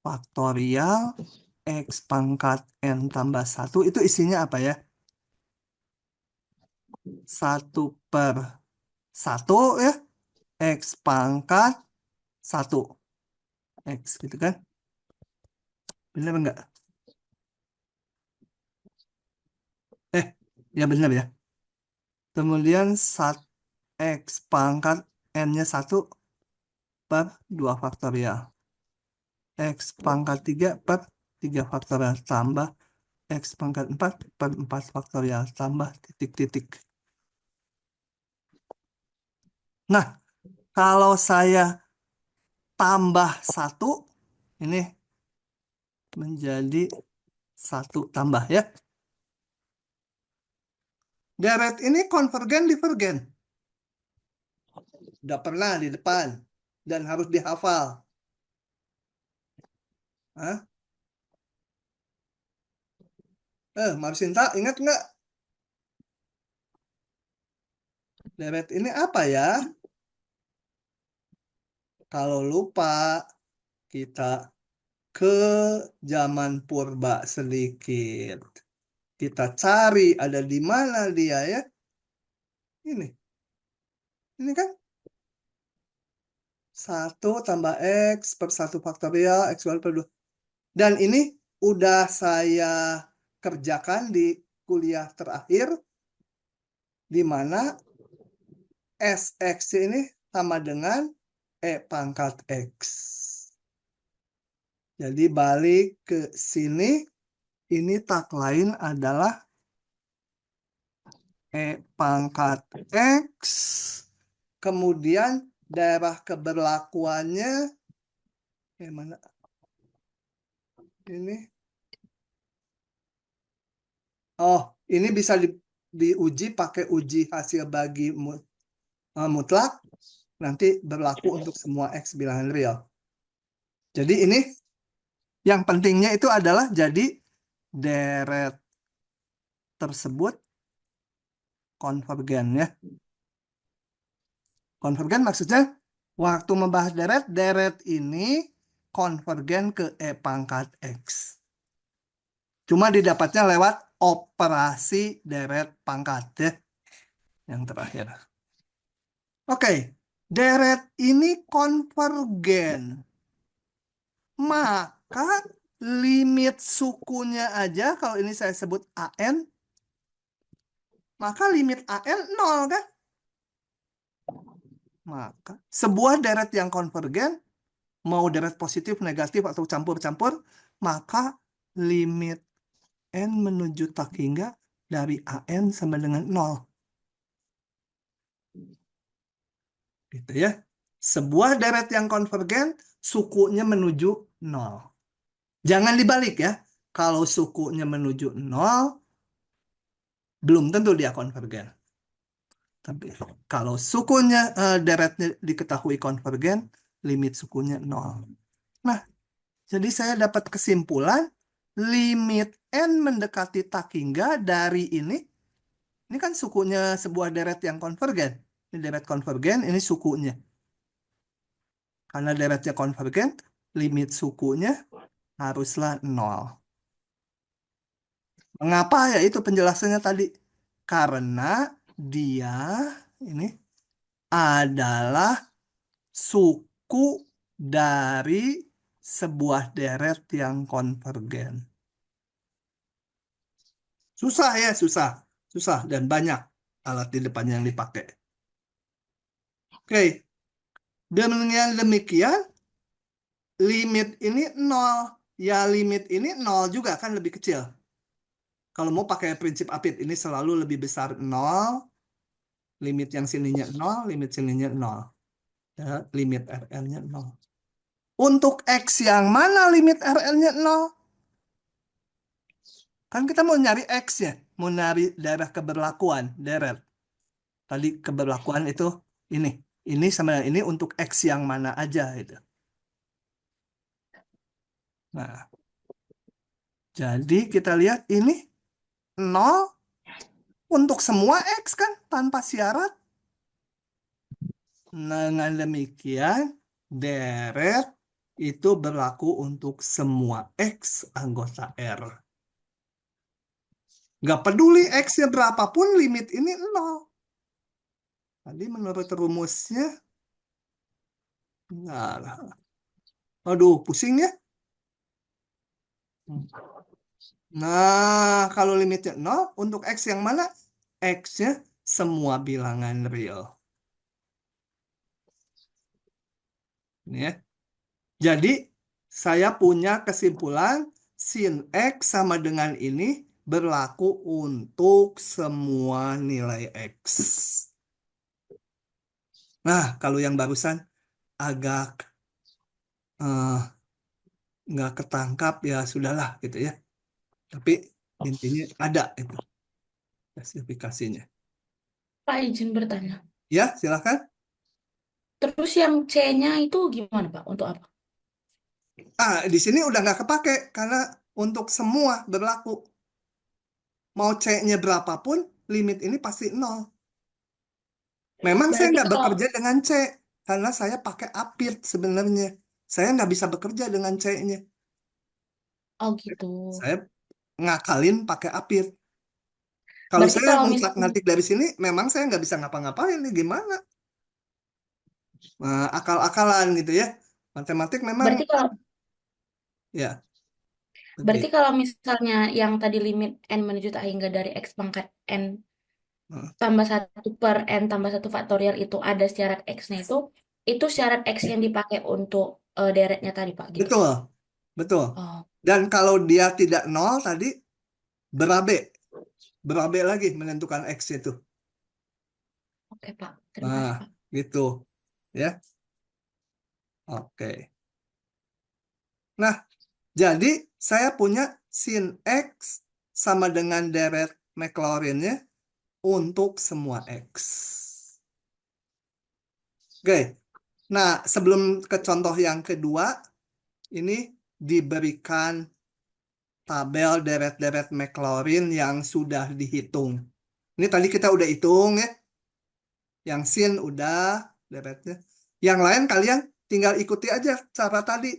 faktorial. X pangkat N tambah 1. Itu isinya apa ya? 1/1 ya. X pangkat 1. X gitu kan. Benar enggak? Ya benar ya. Kemudian X pangkat N-nya 1 per 2 faktorial. X pangkat 3 per 3 faktorial tambah X pangkat 4 per 4 faktorial tambah titik-titik. Nah, kalau saya tambah 1, ini menjadi 1 tambah ya. Deret ini konvergen divergen. Udah pernah di depan dan harus dihafal. Hah? Marsinta ingat nggak? Deret ini apa ya? Kalau lupa, kita ke zaman purba sedikit. Kita cari ada di mana dia ya. Ini kan 1 tambah X per 1 faktorial X per 2. Dan ini udah saya kerjakan di kuliah terakhir, di mana SX ini sama dengan E pangkat X. Jadi balik ke sini, ini tak lain adalah E pangkat X. Kemudian daerah keberlakuannya, mana? Ini. Oh, ini bisa diuji pakai uji hasil bagi mutlak. Nanti berlaku untuk semua X bilangan real. Jadi ini yang pentingnya itu adalah jadi deret tersebut konvergen ya. Konvergen maksudnya waktu membahas deret ini konvergen ke E pangkat X. Cuma didapatnya lewat operasi deret pangkat ya. Yang terakhir. Oke, deret ini konvergen. Maka limit sukunya aja, kalau ini saya sebut AN, maka limit AN 0 kan? Maka sebuah deret yang konvergen, mau deret positif, negatif, atau campur-campur, maka limit N menuju tak hingga dari AN sama dengan 0. Gitu ya. Sebuah deret yang konvergen, sukunya menuju 0. Jangan dibalik ya. Kalau sukunya menuju 0, belum tentu dia konvergen. Tapi kalau sukunya deretnya diketahui konvergen, limit sukunya 0. Nah, jadi saya dapat kesimpulan limit N mendekati tak hingga dari ini kan sukunya sebuah deret yang konvergen. Ini deret konvergen, ini sukunya. Karena deretnya konvergen, limit sukunya haruslah 0. Mengapa ya itu penjelasannya tadi? Karena dia ini adalah suku dari sebuah deret yang konvergen. Susah ya, susah. Susah dan banyak alat di depannya yang dipakai. Oke. Dengan demikian, limit ini 0. Ya, limit ini 0 juga kan lebih kecil. Kalau mau pakai prinsip Apit, ini selalu lebih besar 0. Limit yang sininya 0, limit sininya 0. Ya, limit RL-nya 0. Untuk X yang mana limit RL-nya 0? Kan kita mau nyari X-nya. Mau nyari daerah keberlakuan, deret. Tadi keberlakuan itu ini. Ini sama ini untuk X yang mana aja itu. Nah, jadi kita lihat ini 0 untuk semua X kan tanpa syarat. Dengan demikian, deret itu berlaku untuk semua X anggota R. Nggak peduli X-nya berapapun, limit ini 0. Tadi menurut rumusnya, nah, aduh, pusing ya. Nah, kalau limitnya 0, untuk X yang mana? X-nya semua bilangan real. Ini ya. Jadi, saya punya kesimpulan sin X sama dengan ini berlaku untuk semua nilai X. Nah, kalau yang barusan agak eh, nggak ketangkap, ya sudahlah gitu ya. Tapi intinya ada itu spesifikasinya. Pak izin bertanya. Ya, silakan. Terus yang C-nya itu gimana Pak? Untuk apa? Di sini udah nggak kepake karena untuk semua berlaku. Mau C-nya berapapun, limit ini pasti 0. Memang saya Berarti nggak kalau bekerja dengan C karena saya pakai apit sebenarnya. Saya nggak bisa bekerja dengan C-nya. oh gitu. Saya ngakalin pakai apit. Kalau Berarti saya kalau misalnya ngetik dari sini, memang saya nggak bisa ngapa-ngapain nih gimana? Nah, akal-akalan gitu ya. Matematik memang berarti kalau ya berarti begitu. kalau misalnya yang tadi limit n menuju tak hingga dari x pangkat n Nah, tambah satu per n tambah satu faktorial itu ada syarat x-nya itu syarat x yang dipakai untuk deretnya tadi Pak gitu. betul, betul. Oh, Dan kalau dia tidak nol tadi berabe, berabe lagi menentukan X itu. oke Pak. Terima Nah, kasih Pak. gitu ya. Oke. Nah, jadi saya punya sin X sama dengan deret Maclaurin-nya untuk semua X. Oke. Nah, sebelum ke contoh yang kedua, ini diberikan tabel deret-deret Maclaurin yang sudah dihitung. Ini tadi kita udah hitung ya. Yang sin udah deretnya. Yang lain kalian tinggal ikuti aja cara tadi.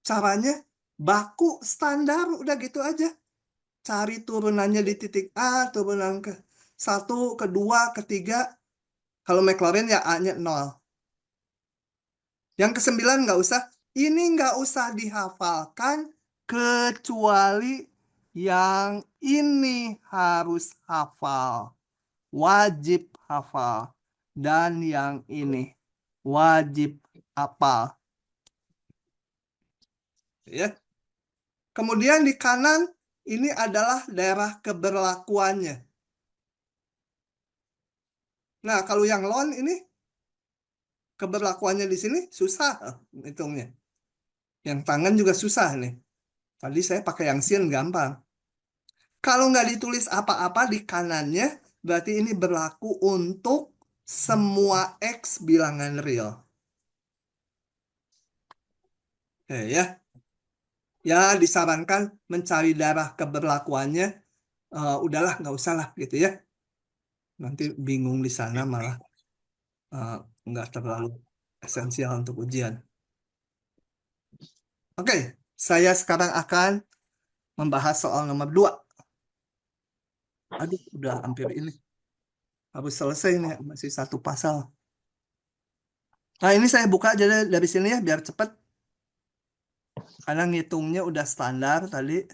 Caranya baku standar udah gitu aja. Cari turunannya di titik A, turunan ke 1, kedua, ketiga. Kalau Maclaurin ya A-nya 0. Yang ke-9 nggak usah. Ini nggak usah dihafalkan kecuali yang ini harus hafal. Wajib hafal. Dan yang ini wajib hafal. Ya. Kemudian di kanan ini adalah daerah keberlakuannya. Nah, kalau yang loan ini keberlakuannya di sini susah hitungnya. Yang tangan juga susah nih. Tadi saya pakai yang sin gampang. Kalau nggak ditulis apa-apa di kanannya, berarti ini berlaku untuk semua X bilangan real. Ya, ya disarankan mencari daerah keberlakuannya. Udahlah, nggak usah lah gitu ya. Nanti bingung di sana malah nggak terlalu esensial untuk ujian. Oke, saya sekarang akan membahas soal nomor 2. Aduh, udah hampir ini. Harus selesai nih, masih satu pasal. Nah, ini saya buka aja dari sini ya, biar cepat. Karena ngitungnya udah standar tadi.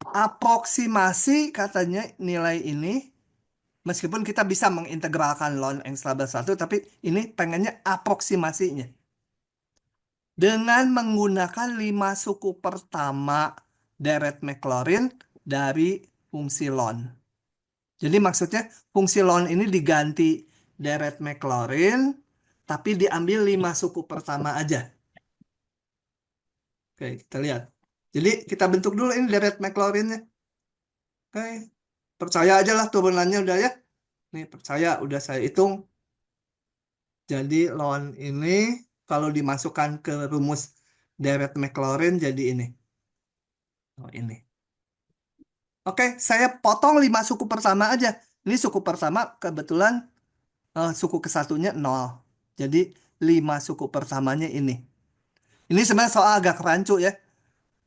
Aproksimasi katanya nilai ini, meskipun kita bisa mengintegralkan ln X label 1, tapi ini pengennya aproksimasinya. Dengan menggunakan 5 suku pertama deret Maclaurin dari fungsi ln. Jadi maksudnya fungsi ln ini diganti deret Maclaurin, tapi diambil 5 suku pertama aja. Oke, kita lihat. Jadi kita bentuk dulu ini deret Maclaurin-nya. Oke, percaya aja lah turunannya udah ya. Nih percaya, udah saya hitung. Jadi ln ini kalau dimasukkan ke rumus deret Maclaurin jadi ini. Oh, ini. Oke, saya potong 5 suku pertama aja. Ini suku pertama kebetulan suku kesatunya 0. Jadi 5 suku pertamanya ini. Ini sebenarnya soal agak rancu ya.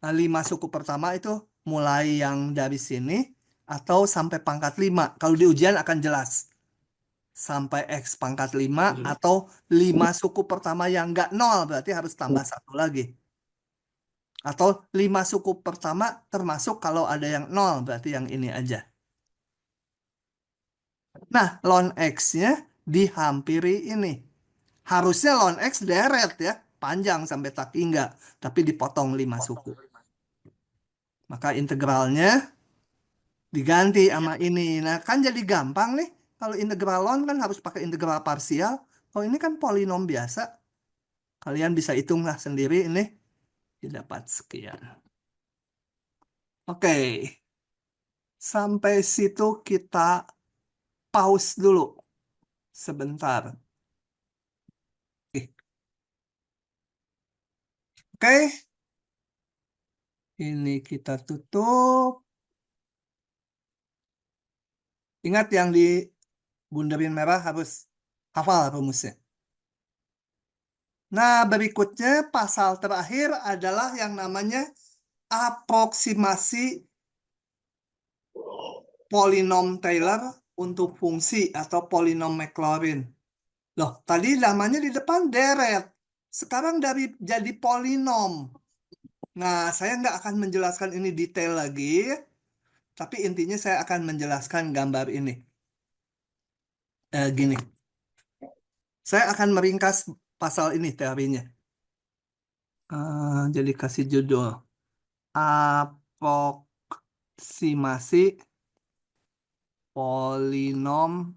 Nah, 5 suku pertama itu mulai yang dari sini atau sampai pangkat 5. Kalau di ujian akan jelas. Sampai X pangkat 5 atau 5 suku pertama yang nggak 0 berarti harus tambah 1 lagi. Atau 5 suku pertama termasuk kalau ada yang 0 berarti yang ini aja. Nah, ln X-nya dihampiri ini. Harusnya ln X deret ya, panjang sampai tak hingga, tapi dipotong 5 suku. Maka integralnya diganti sama ini. Nah, kan jadi gampang nih. Kalau integral ln kan harus pakai integral parsial. Kalau ini kan polinom biasa. Kalian bisa hitunglah sendiri ini. Didapat sekian. Oke. Sampai situ kita pause dulu. Sebentar. Oke. Ini kita tutup. Ingat yang di bundarin merah harus hafal rumusnya. Nah, berikutnya pasal terakhir adalah yang namanya aproksimasi polinom Taylor untuk fungsi atau polinom Maclaurin. Loh, tadi namanya di depan deret. Sekarang dari jadi polinom. Nah, saya nggak akan menjelaskan ini detail lagi. Tapi intinya saya akan menjelaskan gambar ini. Gini. Saya akan meringkas pasal ini teorinya. Jadi kasih judul. Aproksimasi polinom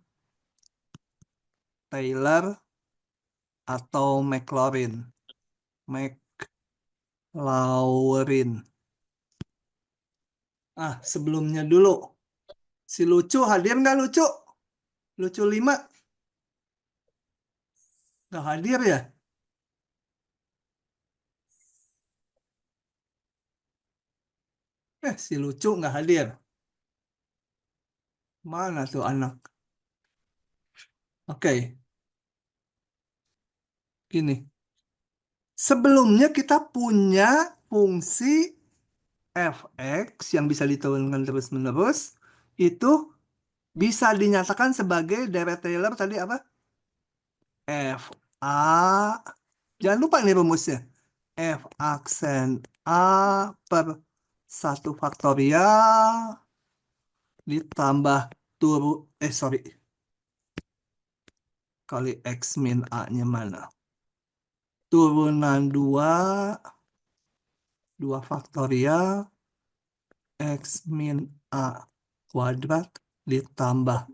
Taylor atau Maclaurin. Maclaurin. Sebelumnya dulu. Si Lucu hadir nggak Lucu? Lucu 5? Nggak hadir ya? Si Lucu nggak hadir. Mana tuh anak? Oke. Gini. Sebelumnya kita punya fungsi fx yang bisa diturunkan terus-menerus. Itu bisa dinyatakan sebagai deret Taylor tadi apa? FA. Jangan lupa nih rumusnya. F aksen A per 1 faktorial ditambah kali X min A-nya mana? Turunan 2 faktorial X min A kuadrat ditambah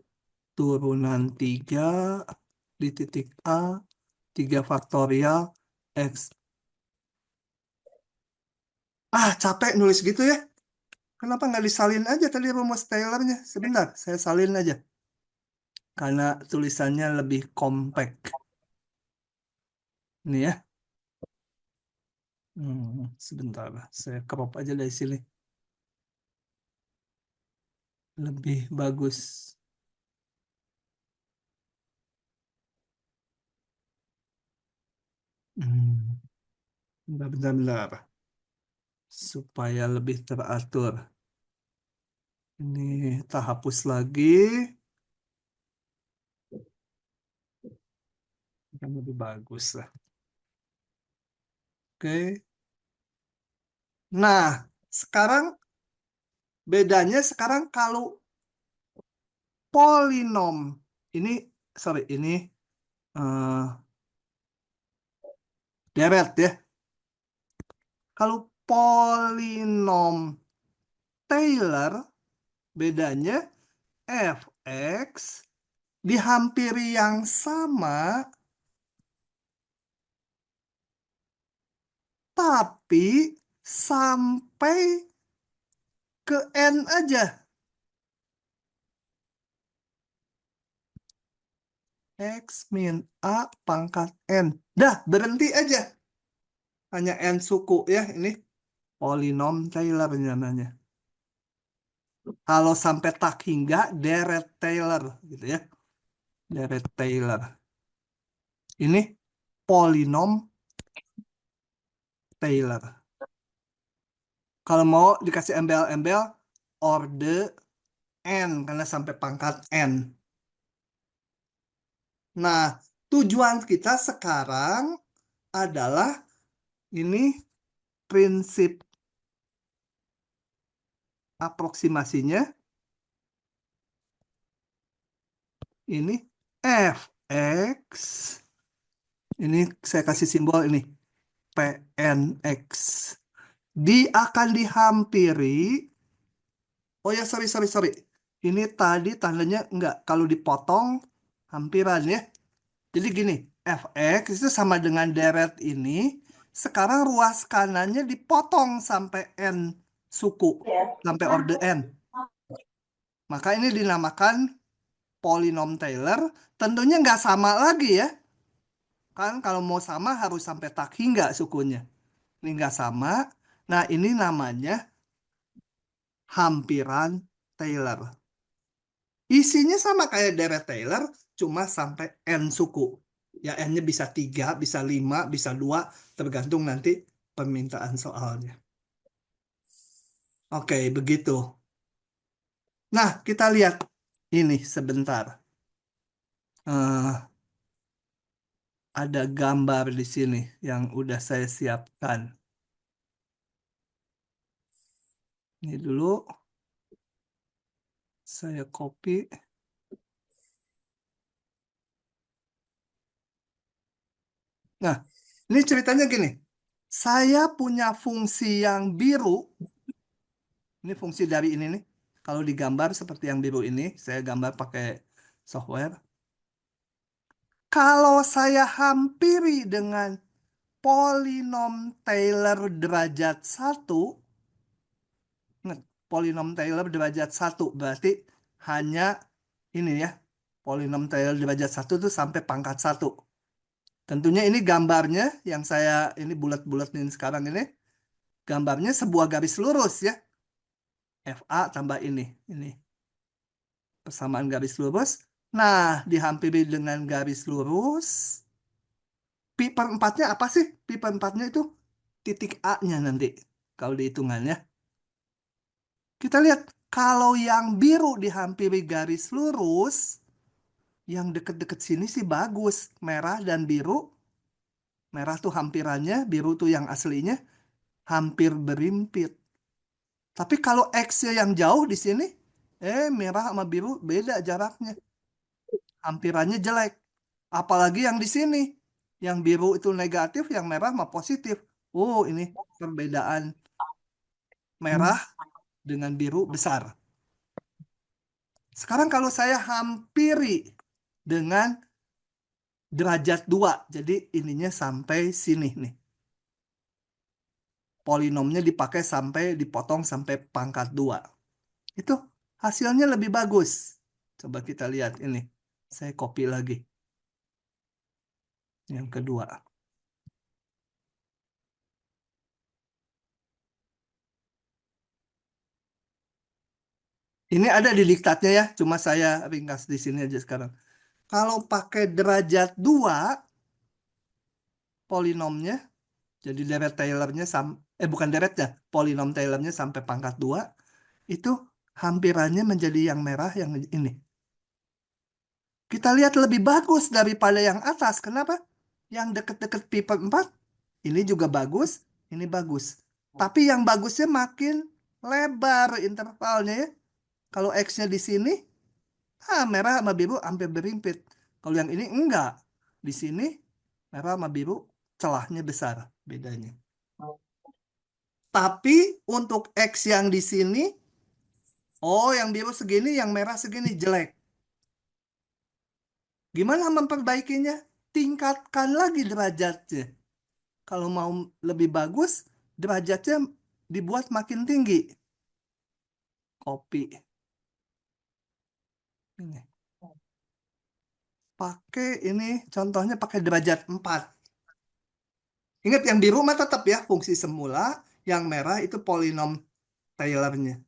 turunan 3 di titik A 3 faktorial X. Capek nulis gitu ya. Kenapa nggak disalin aja tadi rumus Taylornya? Sebentar, saya salin aja. Karena tulisannya lebih kompak. Ini ya. Sebentar, saya crop aja dari sini. Lebih bagus. Bentar. Supaya lebih teratur. Ini kita hapus lagi. Kan lebih bagus lah. Oke. Nah, sekarang bedanya sekarang kalau polinom ini deret ya. Kalau polinom Taylor bedanya fx dihampiri yang sama tapi sampai ke n aja. X min A pangkat N. Dah, berhenti aja. Hanya N suku ya, ini polinom Taylor namanya. Kalau sampai tak hingga, deret Taylor gitu ya. Deret Taylor. Ini polinom Taylor. Kalau mau dikasih embel-embel, orde n, karena sampai pangkat n. Nah, tujuan kita sekarang adalah ini prinsip aproksimasinya. Ini fx. Ini saya kasih simbol ini. pnx. Akan dihampiri. Oh ya, sorry. Ini tadi tandanya enggak. Kalau dipotong, hampiran ya. Jadi gini, fx itu sama dengan deret ini. Sekarang ruas kanannya dipotong sampai n suku. Sampai orde n. Maka ini dinamakan polinom Taylor. Tentunya nggak sama lagi ya. Kan kalau mau sama harus sampai tak hingga sukunya. Ini nggak sama. Nah, ini namanya hampiran Taylor. Isinya sama kayak deret Taylor, cuma sampai n suku. Ya, n-nya bisa 3, bisa 5, bisa 2, tergantung nanti permintaan soalnya. Oke, begitu. Nah, kita lihat ini sebentar. Ada gambar di sini yang udah saya siapkan. Ini dulu. Saya copy. Nah, ini ceritanya gini. Saya punya fungsi yang biru. Ini fungsi dari ini nih. Kalau digambar seperti yang biru ini, saya gambar pakai software. Kalau saya hampiri dengan polinom Taylor derajat 1, polinom Taylor derajat 1 berarti hanya ini ya. Polinom Taylor derajat 1 itu sampai pangkat 1. Tentunya ini gambarnya yang saya ini bulat-bulatin sekarang ini. Gambarnya sebuah garis lurus ya. FA tambah ini. Persamaan garis lurus. Nah, dihampiri dengan garis lurus. Pi per 4-nya apa sih? Pi per 4-nya itu titik A-nya nanti. Kalau dihitungannya. Kita lihat. Kalau yang biru dihampiri garis lurus. Yang deket-deket sini sih bagus. Merah dan biru. Merah tuh hampirannya. Biru tuh yang aslinya. Hampir berimpit. Tapi kalau X-nya yang jauh di sini. Merah sama biru beda jaraknya. Hampirannya jelek. Apalagi yang di sini. Yang biru itu negatif, yang merah mah positif. Oh, ini perbedaan merah dengan biru besar. Sekarang kalau saya hampiri dengan derajat 2. Jadi ininya sampai sini nih. Polinomnya dipakai sampai dipotong sampai pangkat 2. Itu hasilnya lebih bagus. Coba kita lihat ini. Saya copy lagi. Yang kedua. Ini ada di diktatnya ya, cuma saya ringkas di sini aja sekarang. Kalau pakai derajat 2, polinomnya, jadi deret Taylornya, bukan deretnya, polinom Taylornya sampai pangkat 2, itu hampirannya menjadi yang merah yang ini. Kita lihat lebih bagus daripada yang atas. Kenapa? Yang deket-deket pi per 4, ini juga bagus, ini bagus. Tapi yang bagusnya makin lebar intervalnya ya. Kalau X-nya di sini, merah sama biru hampir berimpit. Kalau yang ini enggak. Di sini merah sama biru celahnya besar bedanya. Tapi untuk X yang di sini, yang biru segini, yang merah segini jelek. Gimana memperbaikinya? Tingkatkan lagi derajatnya. Kalau mau lebih bagus, derajatnya dibuat makin tinggi. Copy. Ini. Pakai ini, contohnya pakai derajat 4. Ingat yang biru mah tetap ya fungsi semula, yang merah itu polinom Taylor-nya.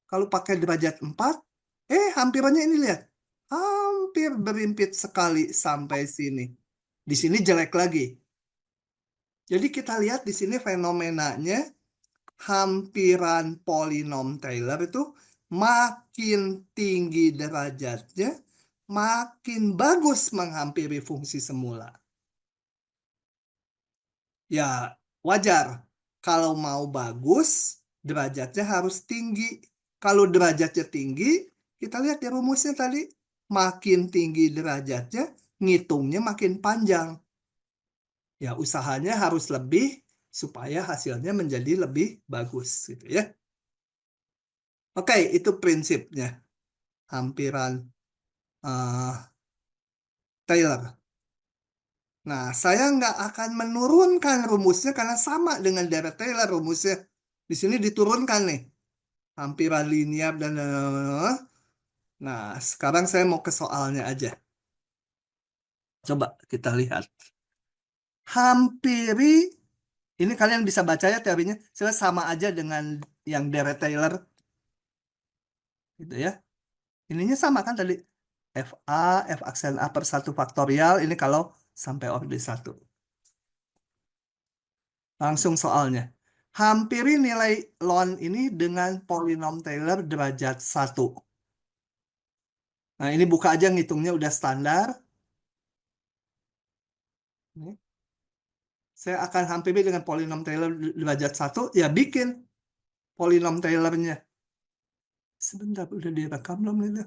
Kalau pakai derajat 4, hampirannya ini lihat. Hampir berimpit sekali sampai sini. Di sini jelek lagi. Jadi kita lihat di sini fenomenanya hampiran polinom Taylor itu makin tinggi derajatnya, makin bagus menghampiri fungsi semula. Ya, wajar. Kalau mau bagus, derajatnya harus tinggi. Kalau derajatnya tinggi, kita lihat di rumusnya tadi, makin tinggi derajatnya, ngitungnya makin panjang. Ya, usahanya harus lebih supaya hasilnya menjadi lebih bagus gitu ya. Oke, itu prinsipnya hampiran Taylor. Nah, saya nggak akan menurunkan rumusnya karena sama dengan deret Taylor rumusnya. Di sini diturunkan nih, hampiran linear dan nah, sekarang saya mau ke soalnya aja. Coba kita lihat. Hampiri, ini kalian bisa baca ya teorinya, sama aja dengan yang deret Taylor. Gitu ya. Ininya sama kan tadi. FA, F aksen A per 1 faktorial, ini kalau sampai orde 1. Langsung soalnya. Hampiri nilai ln ini dengan polinom Taylor derajat 1. Nah, ini buka aja ngitungnya udah standar. Saya akan hampiri dengan polinom Taylor derajat 1. Ya, bikin polinom Taylornya. Sebentar, udah direkam belum itu?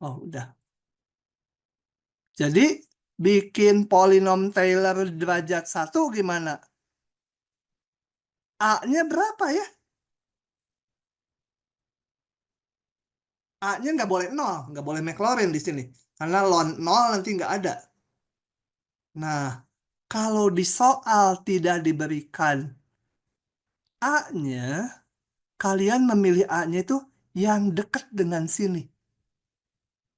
Oh, udah. Jadi, bikin polinom Taylor derajat 1 gimana? A-nya berapa ya? A-nya nggak boleh 0, nggak boleh Maclaurin di sini. Karena ln 0 nanti nggak ada. Nah, kalau di soal tidak diberikan A-nya, kalian memilih A-nya itu yang dekat dengan sini.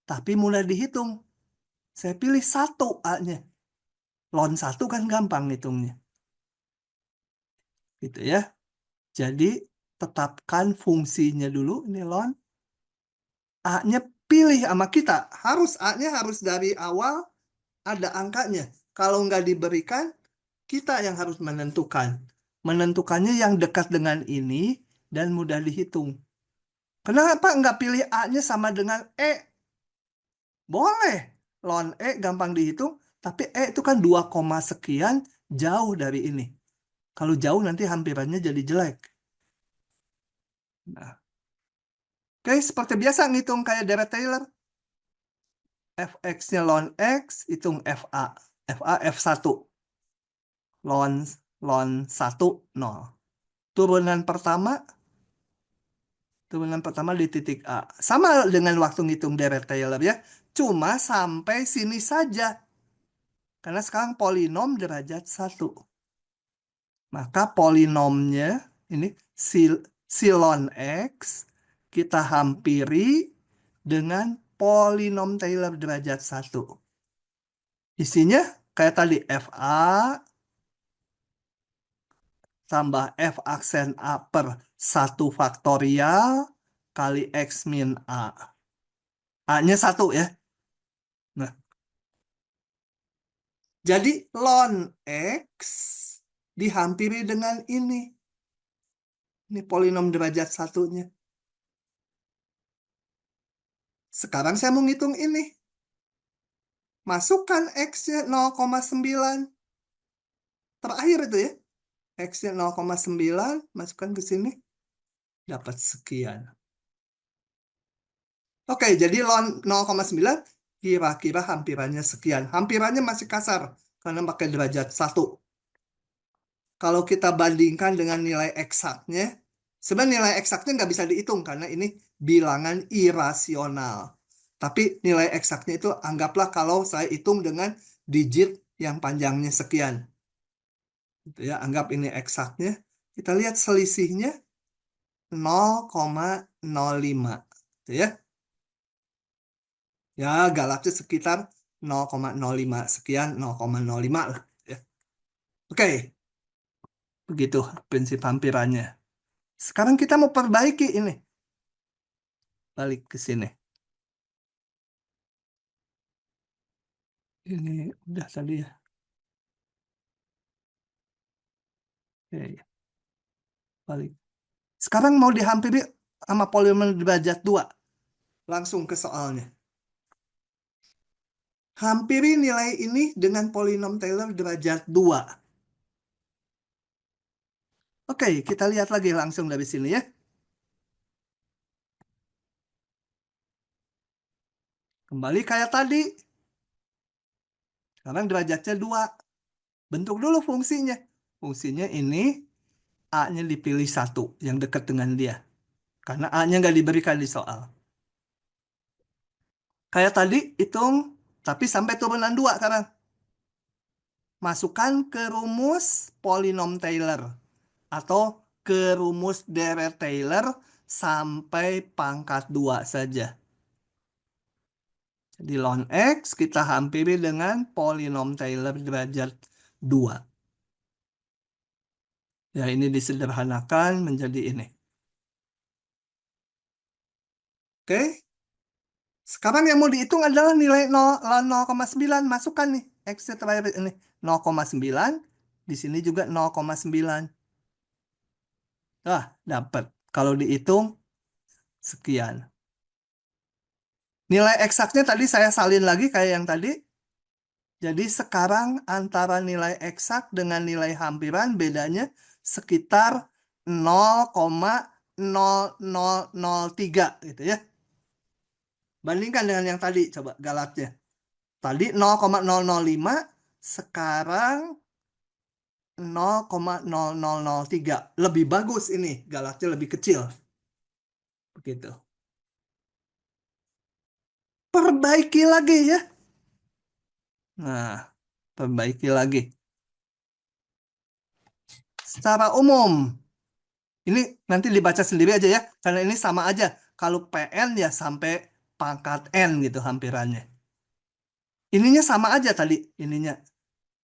Tapi mulai dihitung. Saya pilih 1 A-nya. Ln 1 kan gampang hitungnya. Gitu ya. Jadi, tetapkan fungsinya dulu. Ini ln. A-nya pilih sama kita. A-nya harus dari awal ada angkanya. Kalau nggak diberikan, kita yang harus menentukan. Menentukannya yang dekat dengan ini dan mudah dihitung. Kenapa nggak pilih A-nya sama dengan E? Boleh. Ln E gampang dihitung, tapi E itu kan 2, sekian jauh dari ini. Kalau jauh nanti hampirannya jadi jelek. Nah. Oke, seperti biasa ngitung kayak deret Taylor. Fx-nya ln X, hitung FA. FA F1. Ln 1, 0. Turunan pertama di titik A. Sama dengan waktu ngitung deret Taylor ya. Cuma sampai sini saja. Karena sekarang polinom derajat 1. Maka polinomnya, ini silon X, kita hampiri dengan polinom Taylor derajat 1. Isinya kayak tadi, FA tambah F aksen A per 1 faktorial kali X min A. A-nya 1 ya. Nah, jadi ln X dihampiri dengan ini. Ini polinom derajat 1-nya. Sekarang saya mau ngitung ini. Masukkan X-nya 0,9. Terakhir itu ya. X-nya 0,9. Masukkan ke sini. Dapat sekian. Oke, jadi ln 0,9 kira-kira hampirannya sekian. Hampirannya masih kasar karena pakai derajat 1. Kalau kita bandingkan dengan nilai eksaknya, sebenarnya nilai eksaknya nggak bisa dihitung karena ini bilangan irasional. Tapi nilai eksaknya itu anggaplah kalau saya hitung dengan digit yang panjangnya sekian. Gitu ya, anggap ini eksaknya. Kita lihat selisihnya 0,05. Gitu ya. Ya, galaknya sekitar 0,05 sekian, 0,05 lah. Ya. Oke, begitu prinsip hampirannya. Sekarang kita mau perbaiki ini. Balik ke sini. Ini udah tadi ya. Oke. Balik. Sekarang mau dihampiri sama polinom derajat 2. Langsung ke soalnya. Hampiri nilai ini dengan polinom Taylor derajat 2. Oke, kita lihat lagi langsung dari sini ya. Kembali kayak tadi. Sekarang derajatnya 2. Bentuk dulu fungsinya. Fungsinya ini A-nya dipilih 1 yang dekat dengan dia. Karena A-nya nggak diberikan di soal. Kayak tadi hitung, tapi sampai turunan 2 sekarang. Masukkan ke rumus polinom Taylor. Atau ke rumus deret Taylor sampai pangkat 2 saja. Jadi ln X kita hampiri dengan polinom Taylor derajat 2. Ya, ini disederhanakan menjadi ini. Oke. Sekarang yang mau dihitung adalah nilai 0,9. Masukkan nih. X terakhir ini 0,9. Di sini juga 0,9. Dapat. Kalau dihitung, sekian. Nilai eksaknya tadi saya salin lagi kayak yang tadi. Jadi sekarang antara nilai eksak dengan nilai hampiran bedanya sekitar 0,0003 gitu ya. Bandingkan dengan yang tadi, coba galatnya. Tadi 0,005, sekarang 0,0003. Lebih bagus ini, galatnya lebih kecil. Begitu. Perbaiki lagi ya. Nah, perbaiki lagi. Secara umum, ini nanti dibaca sendiri aja ya, karena ini sama aja. Kalau PN ya sampai pangkat N gitu hampirannya. Ininya sama aja tadi, ininya.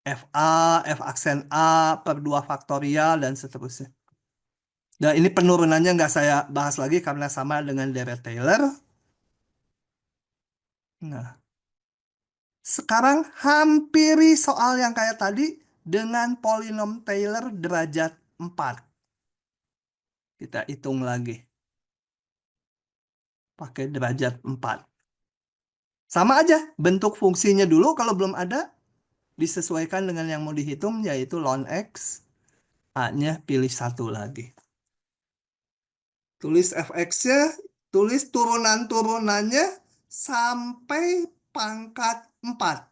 FA, F aksen A, per 2 faktorial, dan seterusnya. Nah, ini penurunannya nggak saya bahas lagi karena sama dengan deret Taylor. Nah, sekarang hampiri soal yang kayak tadi dengan polinom Taylor derajat 4. Kita hitung lagi. Pakai derajat 4. Sama aja, bentuk fungsinya dulu kalau belum ada, disesuaikan dengan yang mau dihitung, yaitu ln X. A-nya pilih 1 lagi. Tulis fx-nya, tulis turunan-turunannya sampai pangkat 4.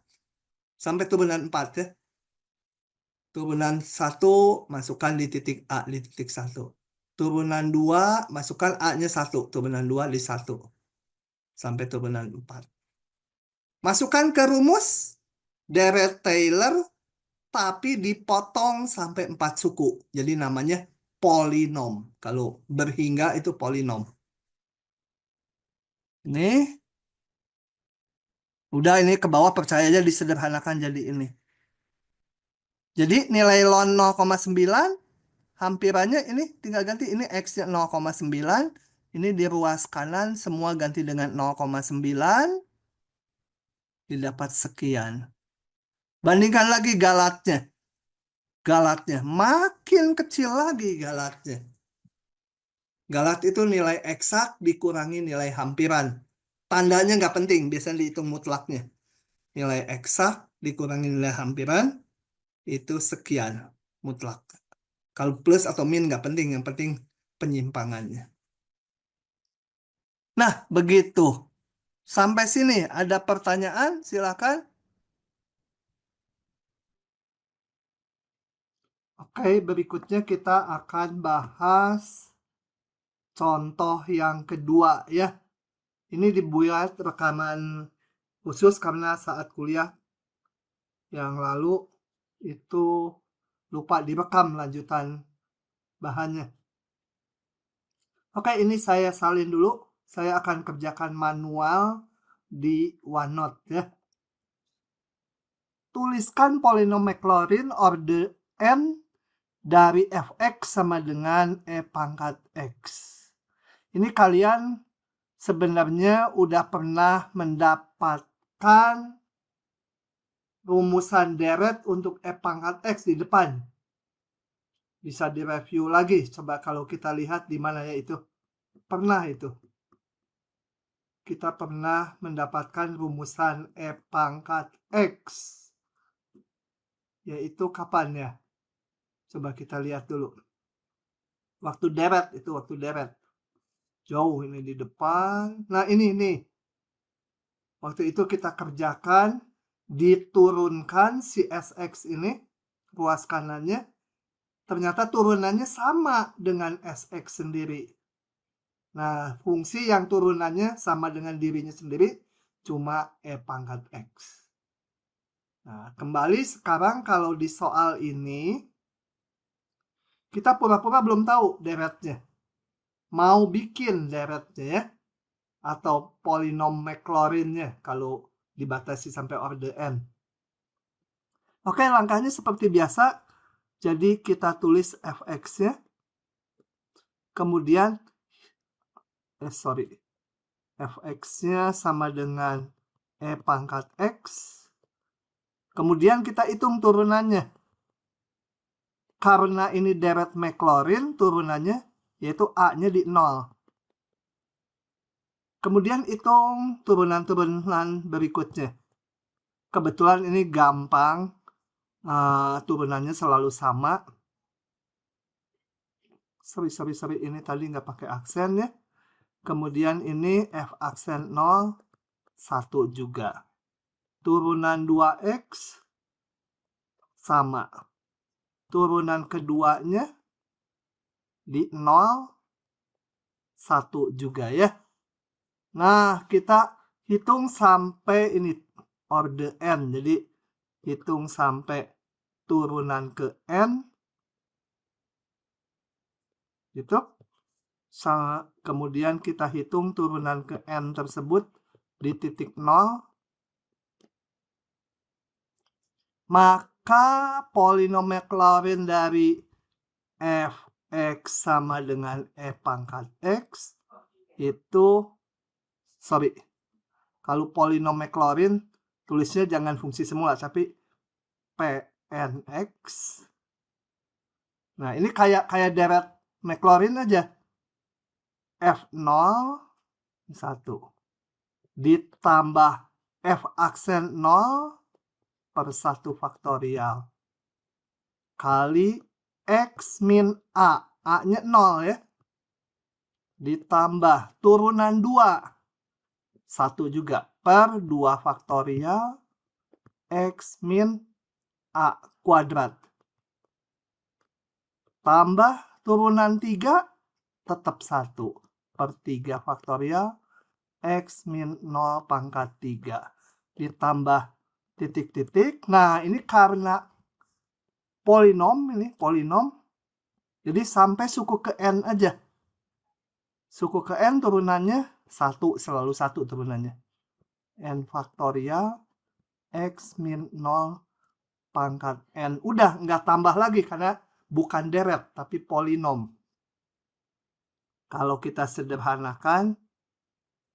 Sampai turunan 4 ya. Turunan 1 masukkan di titik A di titik 1. Turunan 2 masukkan A-nya 1. Turunan 2 di 1. Sampai turunan 4. Masukkan ke rumus deret Taylor tapi dipotong sampai 4 suku. Jadi namanya polinom. Kalau berhingga itu polinom. Ini. Udah ini ke bawah percaya aja disederhanakan jadi ini. Jadi nilai ln 0,9 hampirannya ini tinggal ganti ini X-nya 0,9. Ini di ruas kanan semua ganti dengan 0,9. Didapat sekian. Bandingkan lagi galatnya. Galatnya makin kecil lagi galatnya. Galat itu nilai eksak dikurangi nilai hampiran. Tandanya nggak penting, biasanya dihitung mutlaknya. Nilai eksak dikurangi nilai hampiran, itu sekian mutlak. Kalau plus atau min nggak penting, yang penting penyimpangannya. Nah, begitu. Sampai sini ada pertanyaan, silakan. Oke, berikutnya kita akan bahas contoh yang kedua ya. Ini dibuat rekaman khusus karena saat kuliah yang lalu itu lupa direkam lanjutan bahannya. Oke, ini saya salin dulu. Saya akan kerjakan manual di OneNote ya. Tuliskan polinom Maclaurin orde n dari fx sama dengan e pangkat x. Ini kalian sebenarnya udah pernah mendapatkan rumusan deret untuk e pangkat x di depan. Bisa direview lagi. Coba kalau kita lihat di mana ya itu. Pernah itu. Kita pernah mendapatkan rumusan E pangkat X. Yaitu kapan ya? Coba kita lihat dulu. Waktu deret, itu waktu deret. Jauh ini di depan. Nah ini nih. Waktu itu kita kerjakan, diturunkan si SX ini, ruas kanannya. Ternyata turunannya sama dengan SX sendiri. Nah, fungsi yang turunannya sama dengan dirinya sendiri cuma E pangkat X. Nah, kembali sekarang kalau di soal ini, kita pura-pura belum tahu deretnya. Mau bikin deretnya ya, atau polinom Maclaurin-nya kalau dibatasi sampai order n. Oke, langkahnya seperti biasa. Jadi kita tulis fx-nya. Kemudian fx-nya sama dengan E pangkat X. Kemudian kita hitung turunannya. Karena ini deret Maclaurin, turunannya yaitu A-nya di 0. Kemudian hitung turunan-turunan berikutnya. Kebetulan ini gampang. Turunannya selalu sama. Sorry, ini tadi nggak pakai aksen ya. Kemudian ini F aksen 0, 1 juga. Turunan 2X sama. Turunan keduanya di 0, 1 juga ya. Nah, kita hitung sampai ini order n. Jadi, hitung sampai turunan ke n. Gitu. Kemudian kita hitung turunan ke n tersebut di titik 0. Maka polinom Maclaurin dari fx sama dengan E pangkat X itu, kalau polinom Maclaurin tulisnya jangan fungsi semula, tapi Pnx. Nah, ini kayak deret Maclaurin aja. F0, 1. Ditambah F aksen 0 per 1 faktorial. Kali X min A. A-nya 0 ya. Ditambah turunan 2. 1 juga per 2 faktorial. X min A kuadrat. Tambah turunan 3. Tetap 1 per 3 faktorial. X min 0 pangkat 3. Ditambah titik-titik. Nah, ini karena polinom, ini polinom. Jadi sampai suku ke n aja. Suku ke n turunannya 1, selalu 1 turunannya. N faktorial X min 0 pangkat n. Udah, nggak tambah lagi karena bukan deret, tapi polinom. Kalau kita sederhanakan,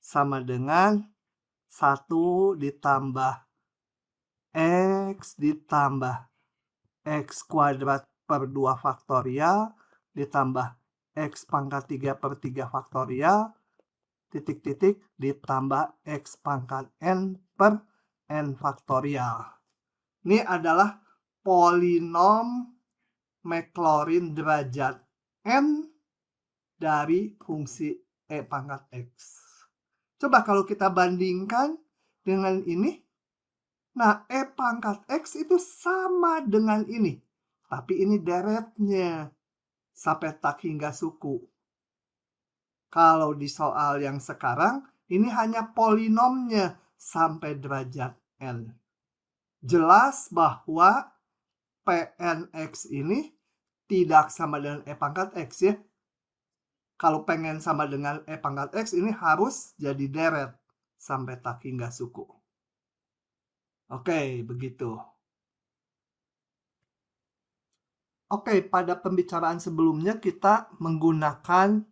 sama dengan 1 ditambah X ditambah X kuadrat per 2 faktorial ditambah X pangkat 3 per 3 faktorial titik-titik ditambah X pangkat N per N faktorial. Ini adalah polinom Maclaurin derajat N dari fungsi E pangkat X. Coba kalau kita bandingkan dengan ini. Nah, E pangkat X itu sama dengan ini. Tapi ini deretnya. Sampai tak hingga suku. Kalau di soal yang sekarang, ini hanya polinomnya sampai derajat N. Jelas bahwa Pnx ini tidak sama dengan E pangkat X ya. Kalau pengen sama dengan E pangkat X ini harus jadi deret sampai tak hingga suku. Oke, begitu. Oke, pada pembicaraan sebelumnya kita menggunakan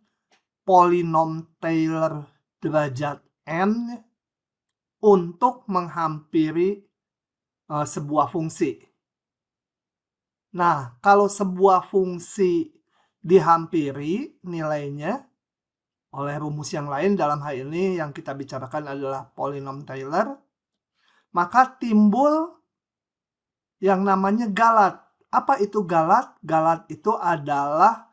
polinom Taylor derajat N untuk menghampiri sebuah fungsi. Nah, kalau sebuah fungsi dihampiri nilainya oleh rumus yang lain, dalam hal ini yang kita bicarakan adalah polinom Taylor, maka timbul yang namanya galat. Apa itu galat? Galat itu adalah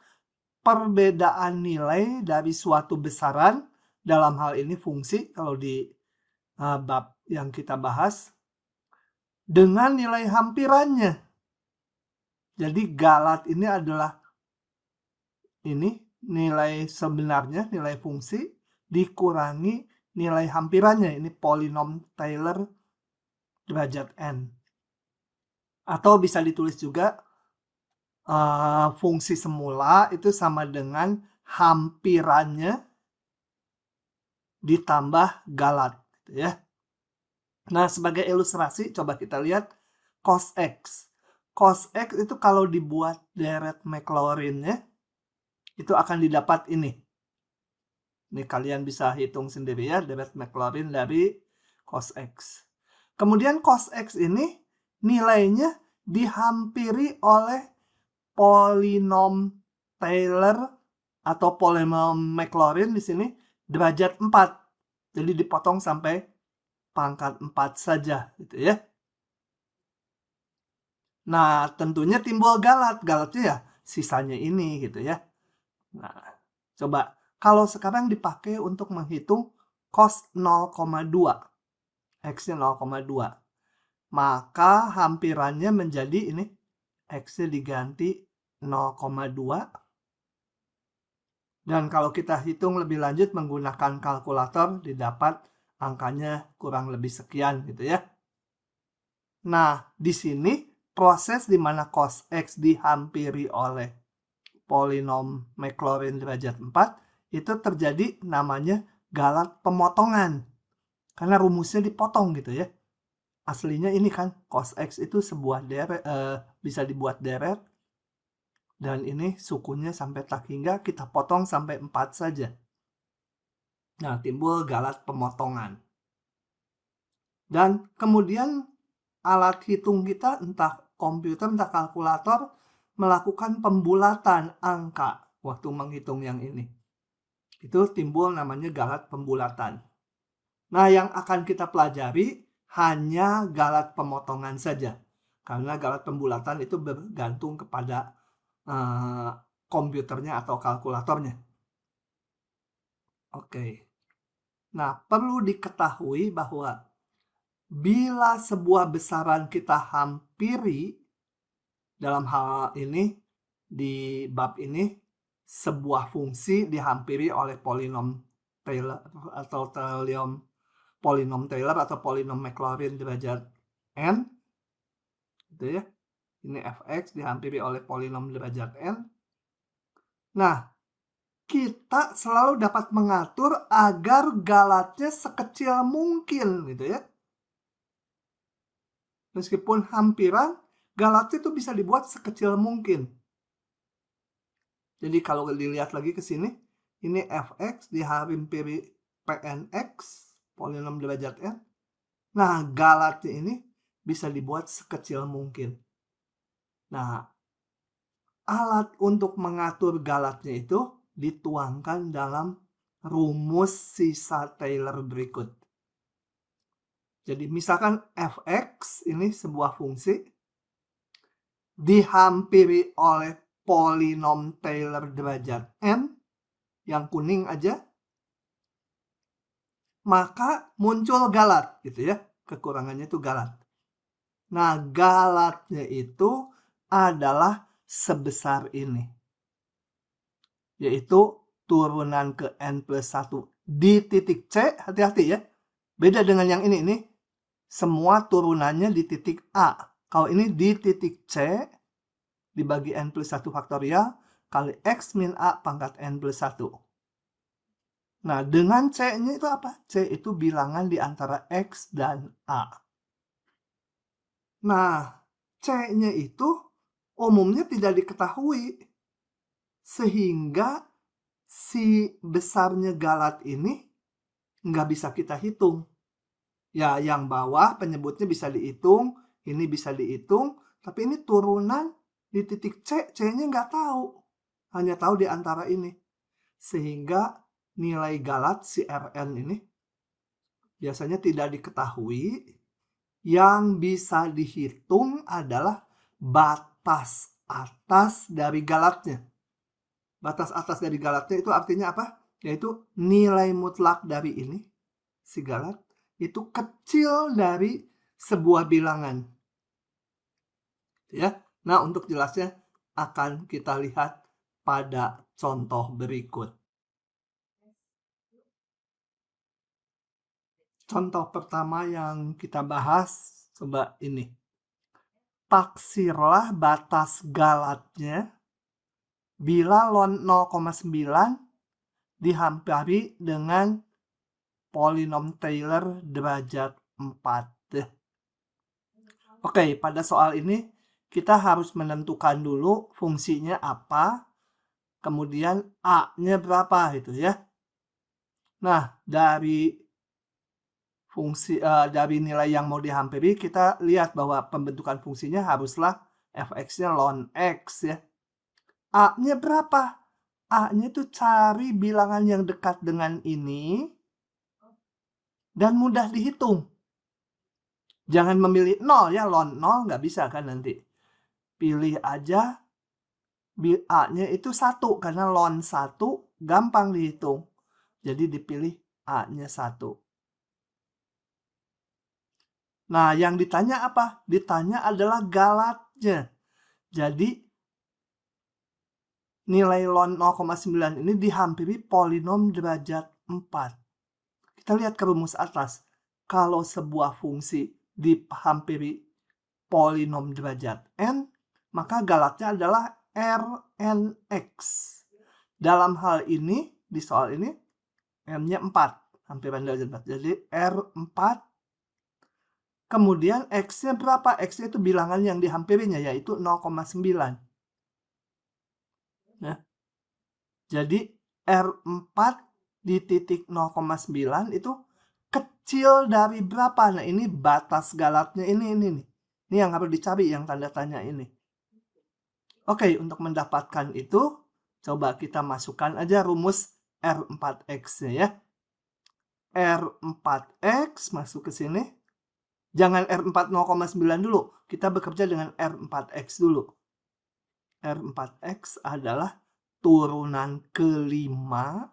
perbedaan nilai dari suatu besaran, dalam hal ini fungsi kalau di bab yang kita bahas, dengan nilai hampirannya. Jadi galat ini adalah ini nilai sebenarnya, nilai fungsi dikurangi nilai hampirannya. Ini polinom Taylor derajat n. Atau bisa ditulis juga fungsi semula itu sama dengan hampirannya ditambah galat, gitu ya. Nah, sebagai ilustrasi coba kita lihat cos X. Cos X itu kalau dibuat deret Maclaurin-nya itu akan didapat ini. Ini kalian bisa hitung sendiri ya, deret Maclaurin dari cos X. Kemudian cos X ini nilainya dihampiri oleh polinom Taylor atau polinom Maclaurin di sini derajat 4. Jadi dipotong sampai pangkat 4 saja gitu ya. Nah, tentunya timbul galat. Galatnya ya sisanya ini gitu ya. Nah, coba kalau sekarang dipakai untuk menghitung cos 0,2. X-nya 0,2. Maka hampirannya menjadi ini, X-nya diganti 0,2. Dan kalau kita hitung lebih lanjut menggunakan kalkulator, didapat angkanya kurang lebih sekian gitu ya. Nah, di sini proses di mana cos X dihampiri oleh polinom Maclaurin derajat 4 itu terjadi namanya galat pemotongan. Karena rumusnya dipotong gitu ya. Aslinya ini kan cos X itu sebuah deret, bisa dibuat deret. Dan ini sukunnya sampai tak hingga, kita potong sampai 4 saja. Nah, timbul galat pemotongan. Dan kemudian alat hitung kita, entah komputer, entah kalkulator, melakukan pembulatan angka waktu menghitung yang ini. Itu timbul namanya galat pembulatan. Nah, yang akan kita pelajari hanya galat pemotongan saja. Karena galat pembulatan itu bergantung kepada komputernya atau kalkulatornya. Oke. Nah, perlu diketahui bahwa bila sebuah besaran kita hampiri, dalam hal ini, di bab ini, sebuah fungsi dihampiri oleh polinom Taylor atau polinom Taylor atau polinom Maclaurin derajat n, gitu ya. Ini fx dihampiri oleh polinom derajat n. Nah, kita selalu dapat mengatur agar galatnya sekecil mungkin, gitu ya. Meskipun hampiran, galatnya itu bisa dibuat sekecil mungkin. Jadi kalau dilihat lagi ke sini, ini fx dihampiri pnx, polinom derajat n. Nah, galatnya ini bisa dibuat sekecil mungkin. Nah, alat untuk mengatur galatnya itu dituangkan dalam rumus sisa Taylor berikut. Jadi misalkan fx ini sebuah fungsi dihampiri oleh polinom Taylor derajat n, yang kuning aja, maka muncul galat gitu ya. Kekurangannya itu galat. Nah, galatnya itu adalah sebesar ini. Yaitu turunan ke n plus 1 di titik C, hati-hati ya. Beda dengan yang ini semua turunannya di titik A. Kalau ini di titik C, dibagi n plus 1 faktorial, kali x min A pangkat n plus 1. Nah, dengan C-nya itu apa? C itu bilangan di antara X dan A. Nah, C-nya itu umumnya tidak diketahui. Sehingga si besarnya galat ini nggak bisa kita hitung. Ya, yang bawah penyebutnya bisa dihitung, ini bisa dihitung, tapi ini turunan Di titik C, C-nya nggak tahu. Hanya tahu di antara ini. Sehingga nilai galat si Rn ini biasanya tidak diketahui. Yang bisa dihitung adalah batas atas dari galatnya. Batas atas dari galatnya itu artinya apa? Yaitu nilai mutlak dari ini, si galat, itu kecil dari sebuah bilangan. Ya. Nah, untuk jelasnya akan kita lihat pada contoh berikut. Contoh pertama yang kita bahas, coba ini. Taksirlah batas galatnya bila ln 0,9 dihampiri dengan polinom Taylor derajat 4. Oke, pada soal ini kita harus menentukan dulu fungsinya apa, kemudian A-nya berapa gitu ya. Nah, dari dari nilai yang mau dihampiri, kita lihat bahwa pembentukan fungsinya haruslah fx-nya ln x ya. A-nya berapa? A-nya itu cari bilangan yang dekat dengan ini dan mudah dihitung. Jangan memilih 0 ya, ln 0 nggak bisa kan nanti. Pilih aja A-nya itu 1, karena ln 1 gampang dihitung. Jadi dipilih A-nya 1. Nah, yang ditanya apa? Ditanya adalah galatnya. Jadi, nilai ln 0,9 ini dihampiri polinom derajat 4. Kita lihat ke rumus atas. Kalau sebuah fungsi dihampiri polinom derajat n, maka galatnya adalah Rnx. Dalam hal ini, di soal ini, n-nya 4. Hampiran derajat 4. Jadi, R4. Kemudian X-nya berapa? X-nya itu bilangan yang dihampirinya, yaitu 0,9. Nah, jadi R4 di titik 0,9 itu kecil dari berapa? Nah, ini batas galatnya ini nih. Ini yang harus dicari, yang tanda tanya ini. Oke, untuk mendapatkan itu, coba kita masukkan aja rumus R4X-nya ya. R4X masuk ke sini. Jangan R4 0,9 dulu. Kita bekerja dengan R4X dulu. R4X adalah turunan kelima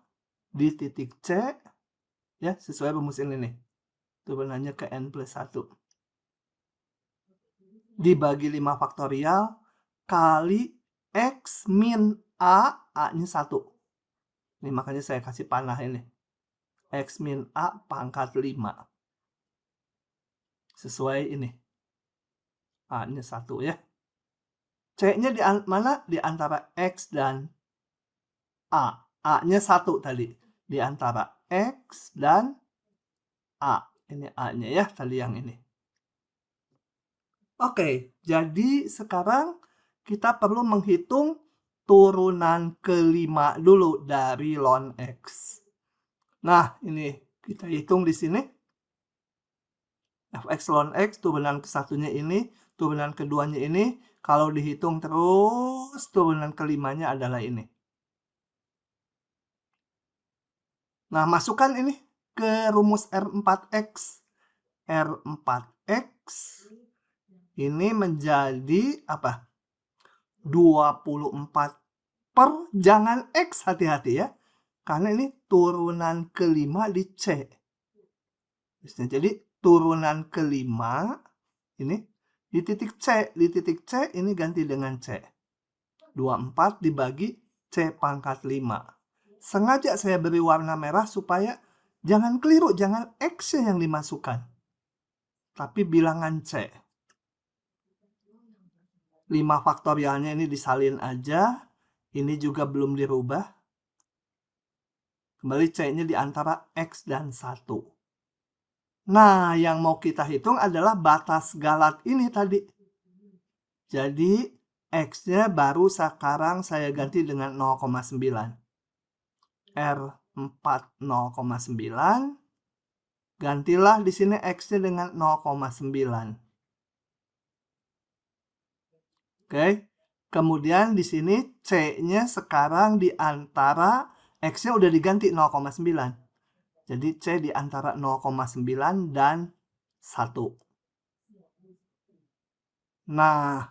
di titik C. Ya, sesuai rumus ini nih. Turunannya ke N plus 1. Dibagi 5 faktorial kali X min A, A-nya 1. Ini makanya saya kasih panah ini. X min A pangkat 5. Sesuai ini. A-nya 1 ya. C-nya di mana? Di antara X dan A. A-nya 1 tadi. Di antara X dan A. Ini A-nya ya, tadi yang ini. Oke, jadi sekarang kita perlu menghitung turunan kelima dulu dari ln X. Nah, ini kita hitung di sini. Fx ln X, turunan ke-1-nya ini, turunan keduanya ini. Kalau dihitung terus, turunan kelimanya adalah ini. Nah, masukkan ini ke rumus R4X. R4X ini menjadi apa? 24 per, jangan X, hati-hati ya. Karena ini turunan kelima di C. Jadi turunan kelima ini di titik C. Di titik C ini ganti dengan C. 24 dibagi C pangkat 5. Sengaja saya beri warna merah supaya jangan keliru, jangan X yang dimasukkan. Tapi bilangan C. 5 faktorialnya ini disalin aja. Ini juga belum dirubah. Kembali C-nya di antara X dan 1. Nah, yang mau kita hitung adalah batas galat ini tadi. Jadi, X-nya baru sekarang saya ganti dengan 0,9. R4 0,9. Gantilah di sini X-nya dengan 0,9. Oke. Kemudian di sini C-nya sekarang di antara X-nya udah diganti 0,9. Jadi C di antara 0,9 dan 1. Nah,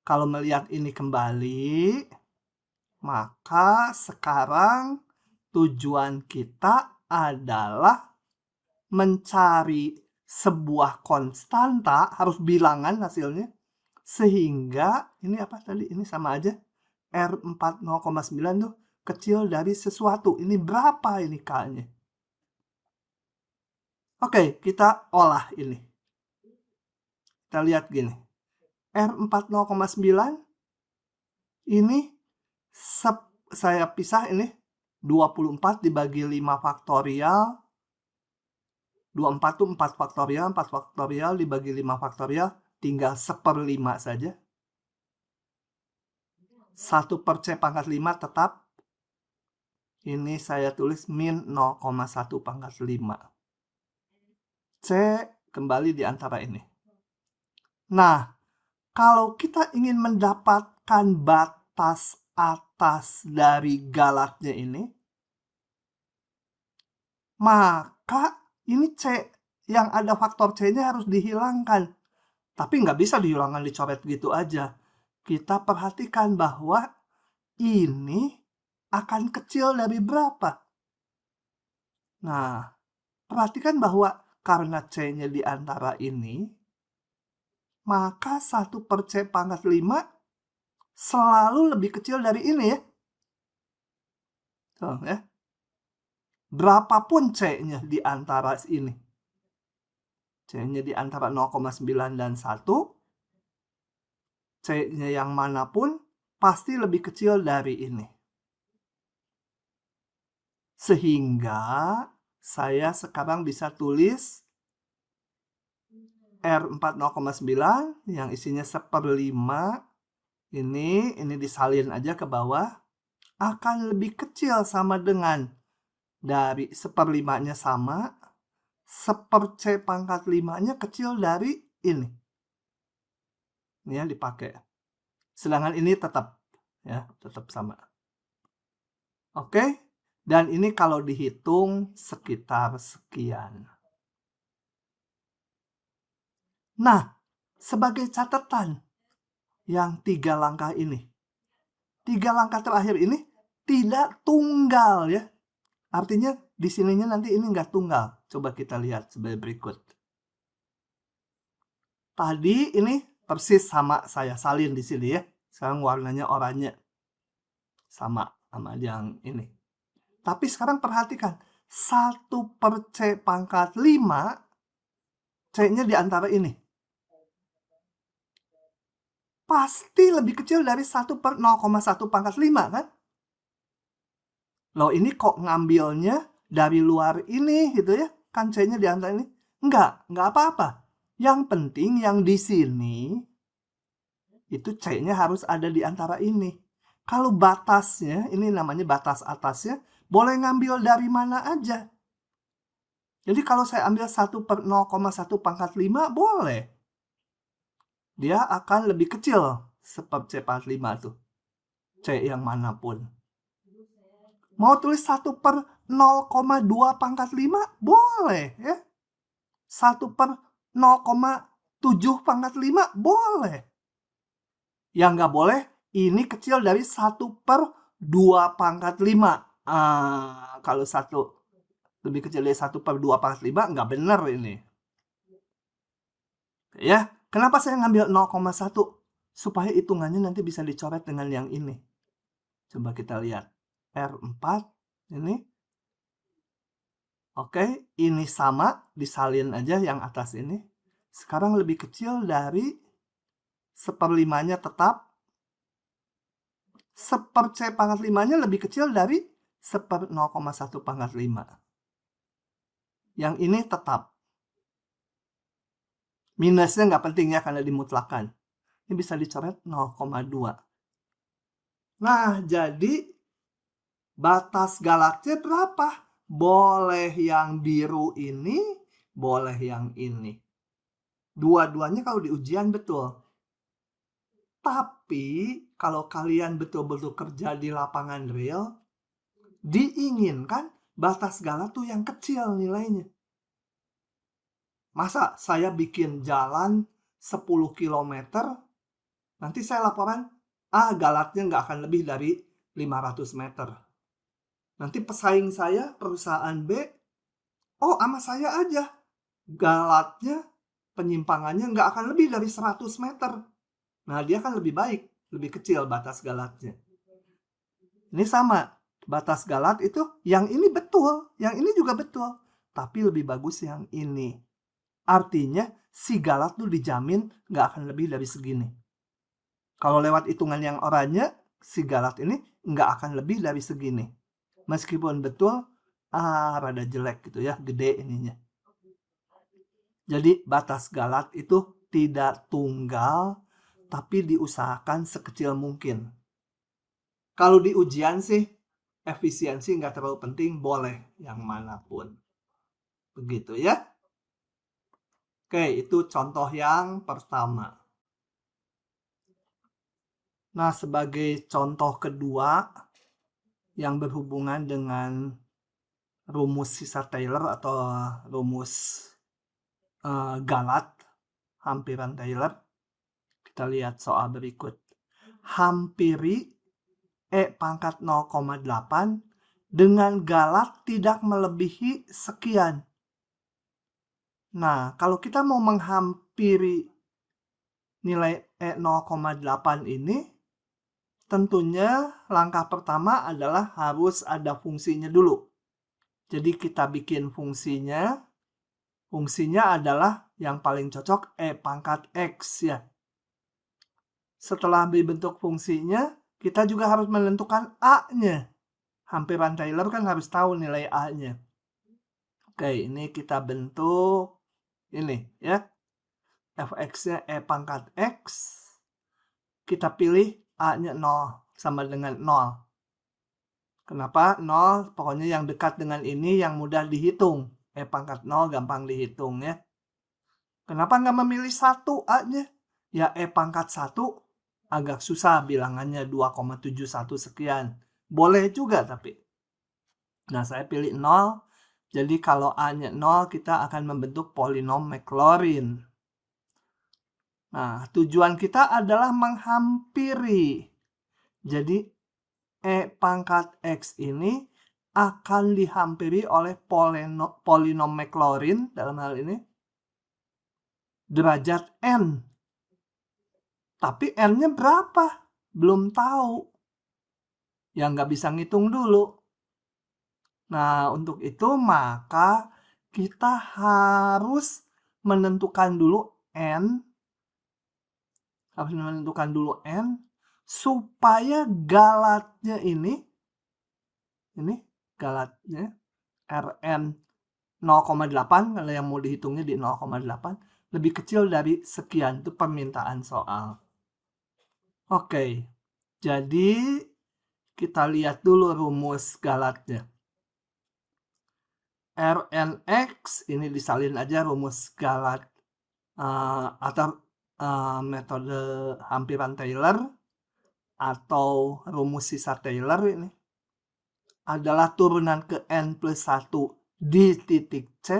kalau melihat ini kembali, maka sekarang tujuan kita adalah mencari sebuah konstanta, harus bilangan hasilnya, sehingga ini apa tadi? Ini sama aja. R4 0,9 tuh kecil dari sesuatu. Ini berapa ini K-nya? Oke, kita olah ini. Kita lihat gini. R4 0,9 ini saya pisah ini 24 dibagi 5 faktorial. 24 tuh 4 faktorial, 4 faktorial dibagi 5 faktorial, tinggal 1/5 saja. 1/C pangkat 5 tetap. Ini saya tulis min 0,1 pangkat 5. C kembali di antara ini. Nah, kalau kita ingin mendapatkan batas atas dari galaknya ini, maka ini C yang ada faktor C-nya harus dihilangkan. Tapi nggak bisa dihilangkan dicoret gitu aja. Kita perhatikan bahwa ini akan kecil dari berapa. Nah, perhatikan bahwa karena C-nya di antara ini, maka 1/C pangkat 5 selalu lebih kecil dari ini ya. Tuh, ya. Berapapun C-nya di antara ini. C-nya di antara 0,9 dan 1. C-nya yang manapun pasti lebih kecil dari ini. Sehingga saya sekarang bisa tulis R4 0,9 yang isinya 1/5. Ini disalin aja ke bawah. Akan lebih kecil sama dengan dari 1/5-nya sama. 1/C pangkat 5-nya kecil dari ini. Ini yang dipakai. Sedangkan ini tetap sama. Oke. Dan ini kalau dihitung sekitar sekian. Nah, sebagai catatan yang 3 langkah ini. 3 langkah terakhir ini tidak tunggal ya. Artinya di sininya nanti ini nggak tunggal. Coba kita lihat sebagai berikut. Tadi ini persis sama saya salin di sini ya. Sekarang warnanya oranye. Sama yang ini. Tapi sekarang perhatikan. 1/C pangkat 5. C-nya di antara ini. Pasti lebih kecil dari 1/0,1 pangkat 5 kan? Loh ini kok ngambilnya dari luar ini gitu ya. Kan C-nya di antara ini. Enggak apa-apa. Yang penting yang di sini itu C-nya harus ada di antara ini. Kalau batasnya, ini namanya batas atasnya, boleh ngambil dari mana aja. Jadi kalau saya ambil 1/0,1 pangkat 5, boleh. Dia akan lebih kecil 1/C pangkat 5 tuh. C yang manapun. Mau tulis 1/0,2 pangkat 5, boleh ya. 1/0,7 pangkat 5, boleh. Yang nggak boleh, ini kecil dari 1/2 pangkat 5. Kalau 1 lebih kecil dari 1/2 pangkat 5, nggak benar ini. Ya, kenapa saya ngambil 0,1? Supaya hitungannya nanti bisa dicoret dengan yang ini. Coba kita lihat. R4 ini. Oke, ini sama, disalin aja yang atas ini. Sekarang lebih kecil dari 1/5-nya tetap. 1/C pangkat 5-nya lebih kecil dari 1/0,1 pangkat 5. Yang ini tetap. Minusnya nggak penting ya karena dimutlakan. Ini bisa dicoret 0,2. Nah, jadi batas galaknya berapa? Boleh yang biru ini, boleh yang ini. Dua-duanya kalau di ujian betul. Tapi kalau kalian betul-betul kerja di lapangan real, diinginkan batas galat tuh yang kecil nilainya. Masa saya bikin jalan 10 km, nanti saya laporan, galatnya nggak akan lebih dari 500 meter. Nanti pesaing saya, perusahaan B, sama saya aja. Galatnya, penyimpangannya nggak akan lebih dari 100 meter. Nah, dia kan lebih baik, lebih kecil batas galatnya. Ini sama, batas galat itu yang ini betul, yang ini juga betul. Tapi lebih bagus yang ini. Artinya, si galat tuh dijamin nggak akan lebih dari segini. Kalau lewat hitungan yang oranye, si galat ini nggak akan lebih dari segini. Meskipun betul, rada jelek gitu ya, gede ininya. Jadi batas galat itu tidak tunggal, tapi diusahakan sekecil mungkin. Kalau di ujian sih, efisiensi nggak terlalu penting, boleh yang manapun. Begitu ya. Oke, itu contoh yang pertama. Nah, sebagai contoh kedua, yang berhubungan dengan rumus sisa Taylor atau rumus galat, hampiran Taylor. Kita lihat soal berikut. Hampiri E pangkat 0,8 dengan galat tidak melebihi sekian. Nah, kalau kita mau menghampiri nilai E 0,8 ini, tentunya langkah pertama adalah harus ada fungsinya dulu. Jadi kita bikin fungsinya. Fungsinya adalah yang paling cocok E pangkat X ya. Setelah dibentuk fungsinya, kita juga harus menentukan A-nya. Hampiran Taylor kan harus tahu nilai A-nya. Oke, ini kita bentuk ini ya. Fx-nya E pangkat X. Kita pilih A-nya 0 sama dengan 0. Kenapa 0? Pokoknya yang dekat dengan ini yang mudah dihitung. E pangkat 0 gampang dihitung ya. Kenapa nggak memilih 1 A-nya? Ya E pangkat 1 agak susah bilangannya 2,71 sekian. Boleh juga tapi. Nah, saya pilih 0. Jadi kalau A-nya 0, kita akan membentuk polinom Maclaurin. Nah, tujuan kita adalah menghampiri. Jadi, E pangkat X ini akan dihampiri oleh polinom Maclaurin dalam hal ini derajat N. Tapi N-nya berapa? Belum tahu. Ya nggak bisa ngitung dulu. Nah, untuk itu maka kita harus menentukan dulu N. Harus menentukan dulu N supaya galatnya ini galatnya Rn 0,8, kalau yang mau dihitungnya di 0,8 lebih kecil dari sekian. Itu permintaan soal. Oke, jadi kita lihat dulu rumus galatnya. Rnx ini disalin aja rumus galat atau metode hampiran Taylor atau rumus sisa Taylor ini adalah turunan ke n plus 1 di titik C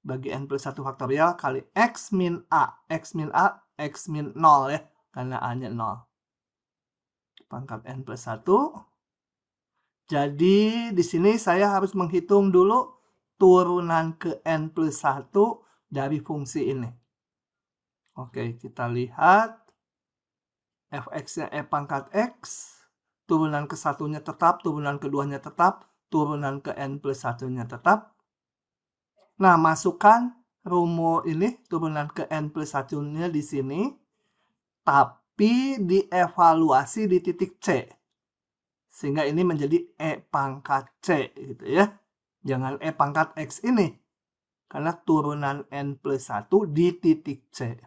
bagi n plus 1 faktorial kali x min A. X min A, x min 0 ya, karena A-nya 0. Pangkat n plus 1. Jadi di sini saya harus menghitung dulu turunan ke n plus 1 dari fungsi ini. Oke, kita lihat fx-nya E pangkat X, turunan ke satunya tetap, turunan keduanya tetap, turunan ke n plus 1-nya tetap. Nah, masukkan rumus ini, turunan ke n plus 1-nya di sini, tapi dievaluasi di titik C. Sehingga ini menjadi E pangkat C gitu ya. Jangan E pangkat X ini. Karena turunan N plus 1 di titik C.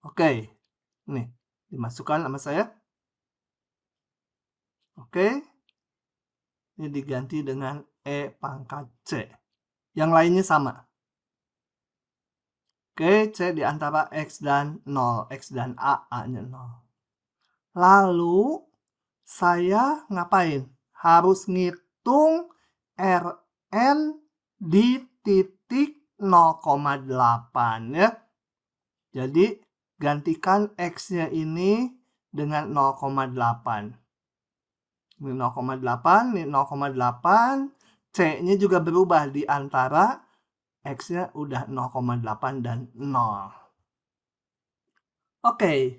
Oke. Nih, dimasukkan sama saya. Oke. Ini diganti dengan E pangkat C. Yang lainnya sama. Oke, C di antara X dan 0. X dan A-nya 0. Lalu, saya ngapain? Harus ngitung Rn di titik 0,8 ya. Jadi, gantikan X-nya ini dengan 0,8. Ini 0,8, ini 0,8. C-nya juga berubah di antara X-nya udah 0,8 dan 0. Oke,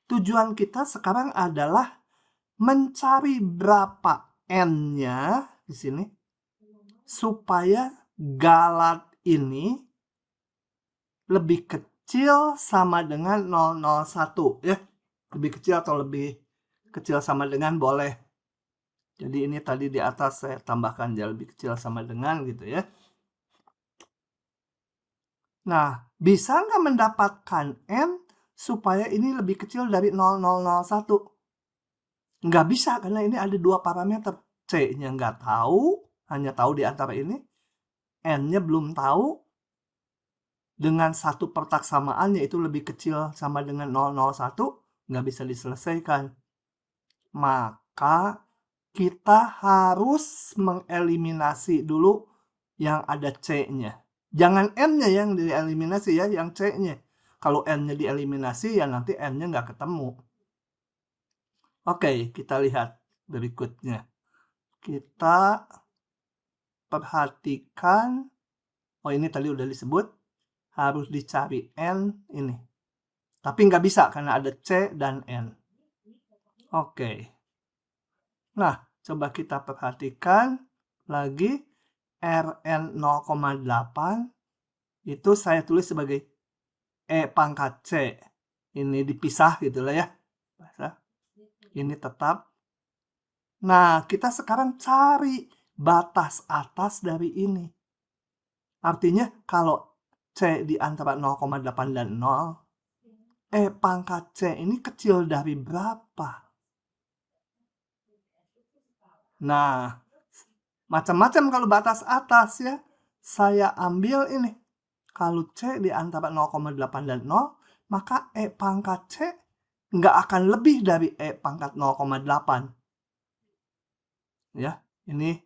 tujuan kita sekarang adalah mencari berapa N-nya di sini supaya galat ini lebih kecil sama dengan 001 ya. Lebih kecil atau lebih kecil sama dengan boleh. Jadi ini tadi di atas saya tambahkan dia lebih kecil sama dengan gitu ya. Nah, bisa nggak mendapatkan N supaya ini lebih kecil dari 0001? Nggak bisa karena ini ada dua parameter. C-nya nggak tahu, hanya tahu di antara ini. N-nya belum tahu. Dengan satu persamaan yaitu lebih kecil sama dengan 001, nggak bisa diselesaikan. Maka kita harus mengeliminasi dulu yang ada C-nya. Jangan N-nya yang dieliminasi ya, yang C-nya. Kalau N-nya dieliminasi ya nanti N-nya nggak ketemu. Oke, kita lihat berikutnya. Kita perhatikan, oh ini tadi udah disebut, harus dicari N ini. Tapi nggak bisa karena ada C dan N. Oke. Nah, coba kita perhatikan lagi Rn 0,8 itu saya tulis sebagai E pangkat C. Ini dipisah gitu lah ya. Ini tetap. Nah, kita sekarang cari batas atas dari ini. Artinya kalau C di antara 0,8 dan 0, E pangkat C ini kecil dari berapa? Nah, macam-macam kalau batas atas ya. Saya ambil ini. Kalau C di antara 0,8 dan 0, maka E pangkat C nggak akan lebih dari E pangkat 0,8. Ya, ini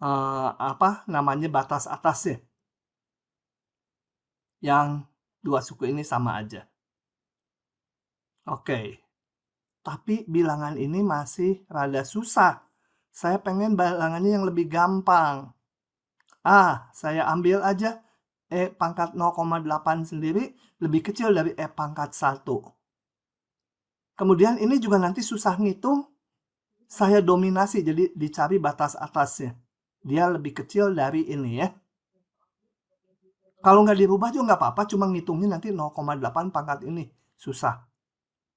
apa namanya batas atas ya. Yang dua suku ini sama aja. Oke. Tapi bilangan ini masih rada susah. Saya pengen bilangannya yang lebih gampang. Saya ambil aja E pangkat 0,8 sendiri lebih kecil dari E pangkat 1. Kemudian ini juga nanti susah ngitung. Saya dominasi, jadi dicari batas atasnya. Dia lebih kecil dari ini ya. Kalau nggak dirubah juga nggak apa-apa, cuma ngitungnya nanti 0,8 pangkat ini. Susah.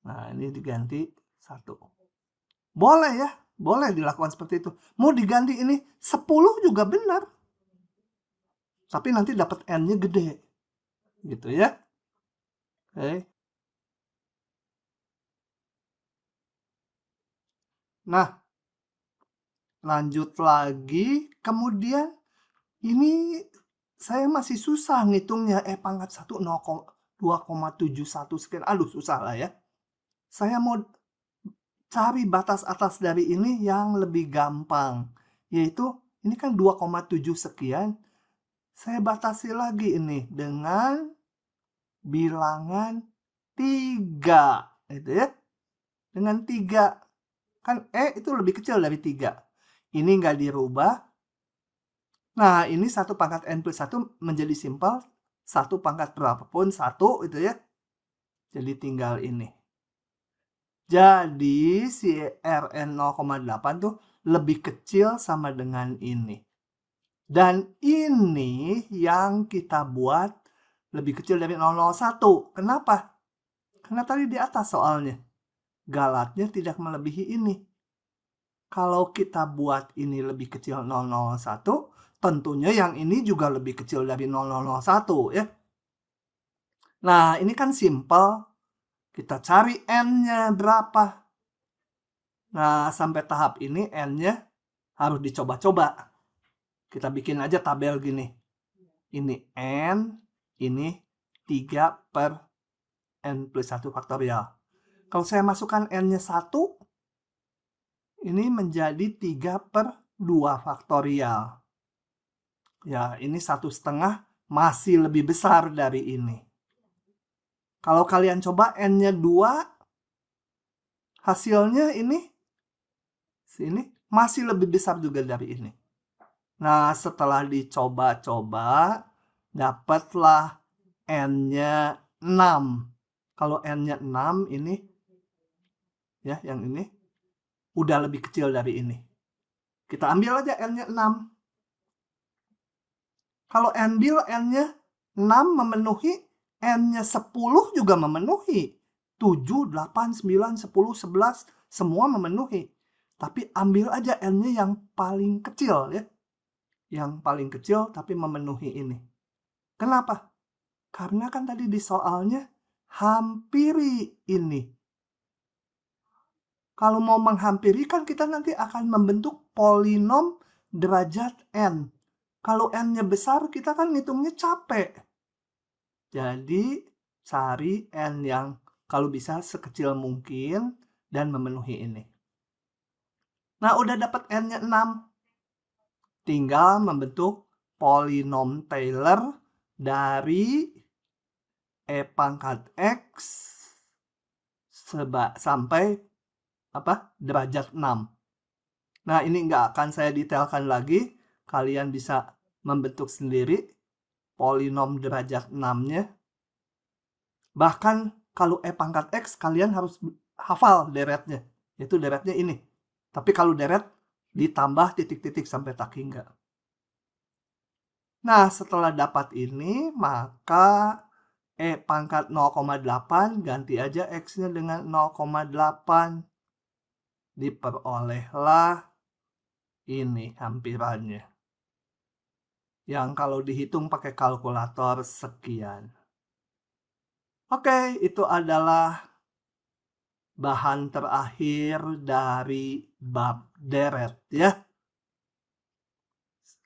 Nah, ini diganti 1. Boleh ya, boleh dilakukan seperti itu. Mau diganti ini 10 juga benar. Tapi nanti dapat N-nya gede. Gitu ya. Oke. Nah, lanjut lagi. Kemudian ini saya masih susah ngitungnya. E pangkat 1 2,71 sekian. Aduh, susah lah ya. Saya mau cari batas atas dari ini yang lebih gampang. Yaitu, ini kan 2,7 sekian. Saya batasi lagi ini dengan bilangan 3. Gitu ya. Dengan 3. Kan E itu lebih kecil dari 3. Ini nggak dirubah. Nah, ini 1 pangkat N plus 1 menjadi simpel. 1 pangkat berapapun 1 itu ya. Jadi tinggal ini. Jadi si Rn 0,8 tuh lebih kecil sama dengan ini. Dan ini yang kita buat lebih kecil dari 001. Kenapa? Karena tadi di atas soalnya. Galatnya tidak melebihi ini. Kalau kita buat ini lebih kecil 001, tentunya yang ini juga lebih kecil dari 001 ya. Nah, ini kan simpel. Kita cari N-nya berapa. Nah, sampai tahap ini N-nya harus dicoba-coba. Kita bikin aja tabel gini. Ini N, ini 3 per N plus 1 faktorial. Kalau saya masukkan N-nya 1, ini menjadi 3 per 2 faktorial. Ya, ini 1,5 masih lebih besar dari ini. Kalau kalian coba N-nya 2, hasilnya ini masih lebih besar juga dari ini. Nah, setelah dicoba-coba, dapatlah N-nya 6. Kalau N-nya 6 ini, ya yang ini, udah lebih kecil dari ini. Kita ambil aja N-nya 6. Kalau N-nya 6 memenuhi, N-nya 10 juga memenuhi. 7, 8, 9, 10, 11, semua memenuhi. Tapi ambil aja N-nya yang paling kecil ya. Yang paling kecil tapi memenuhi ini. Kenapa? Karena kan tadi di soalnya hampiri ini. Kalau mau menghampiri kan kita nanti akan membentuk polinom derajat N. Kalau N-nya besar kita kan ngitungnya capek. Jadi cari N yang kalau bisa sekecil mungkin dan memenuhi ini. Nah, udah dapat N-nya 6. Tinggal membentuk polinom Taylor dari E pangkat X sampai derajat 6. Nah, ini nggak akan saya detailkan lagi. Kalian bisa membentuk sendiri polinom derajat 6-nya. Bahkan kalau E pangkat X, kalian harus hafal deretnya. Yaitu deretnya ini. Tapi kalau deret, ditambah titik-titik sampai tak hingga. Nah, setelah dapat ini, maka E pangkat 0,8 ganti aja X-nya dengan 0,8. Diperolehlah ini hampirannya. Yang kalau dihitung pakai kalkulator sekian. Oke, itu adalah bahan terakhir dari bab deret ya.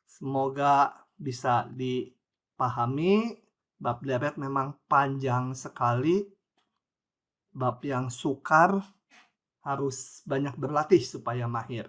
Semoga bisa dipahami. Bab deret memang panjang sekali. Bab yang sukar harus banyak berlatih supaya mahir.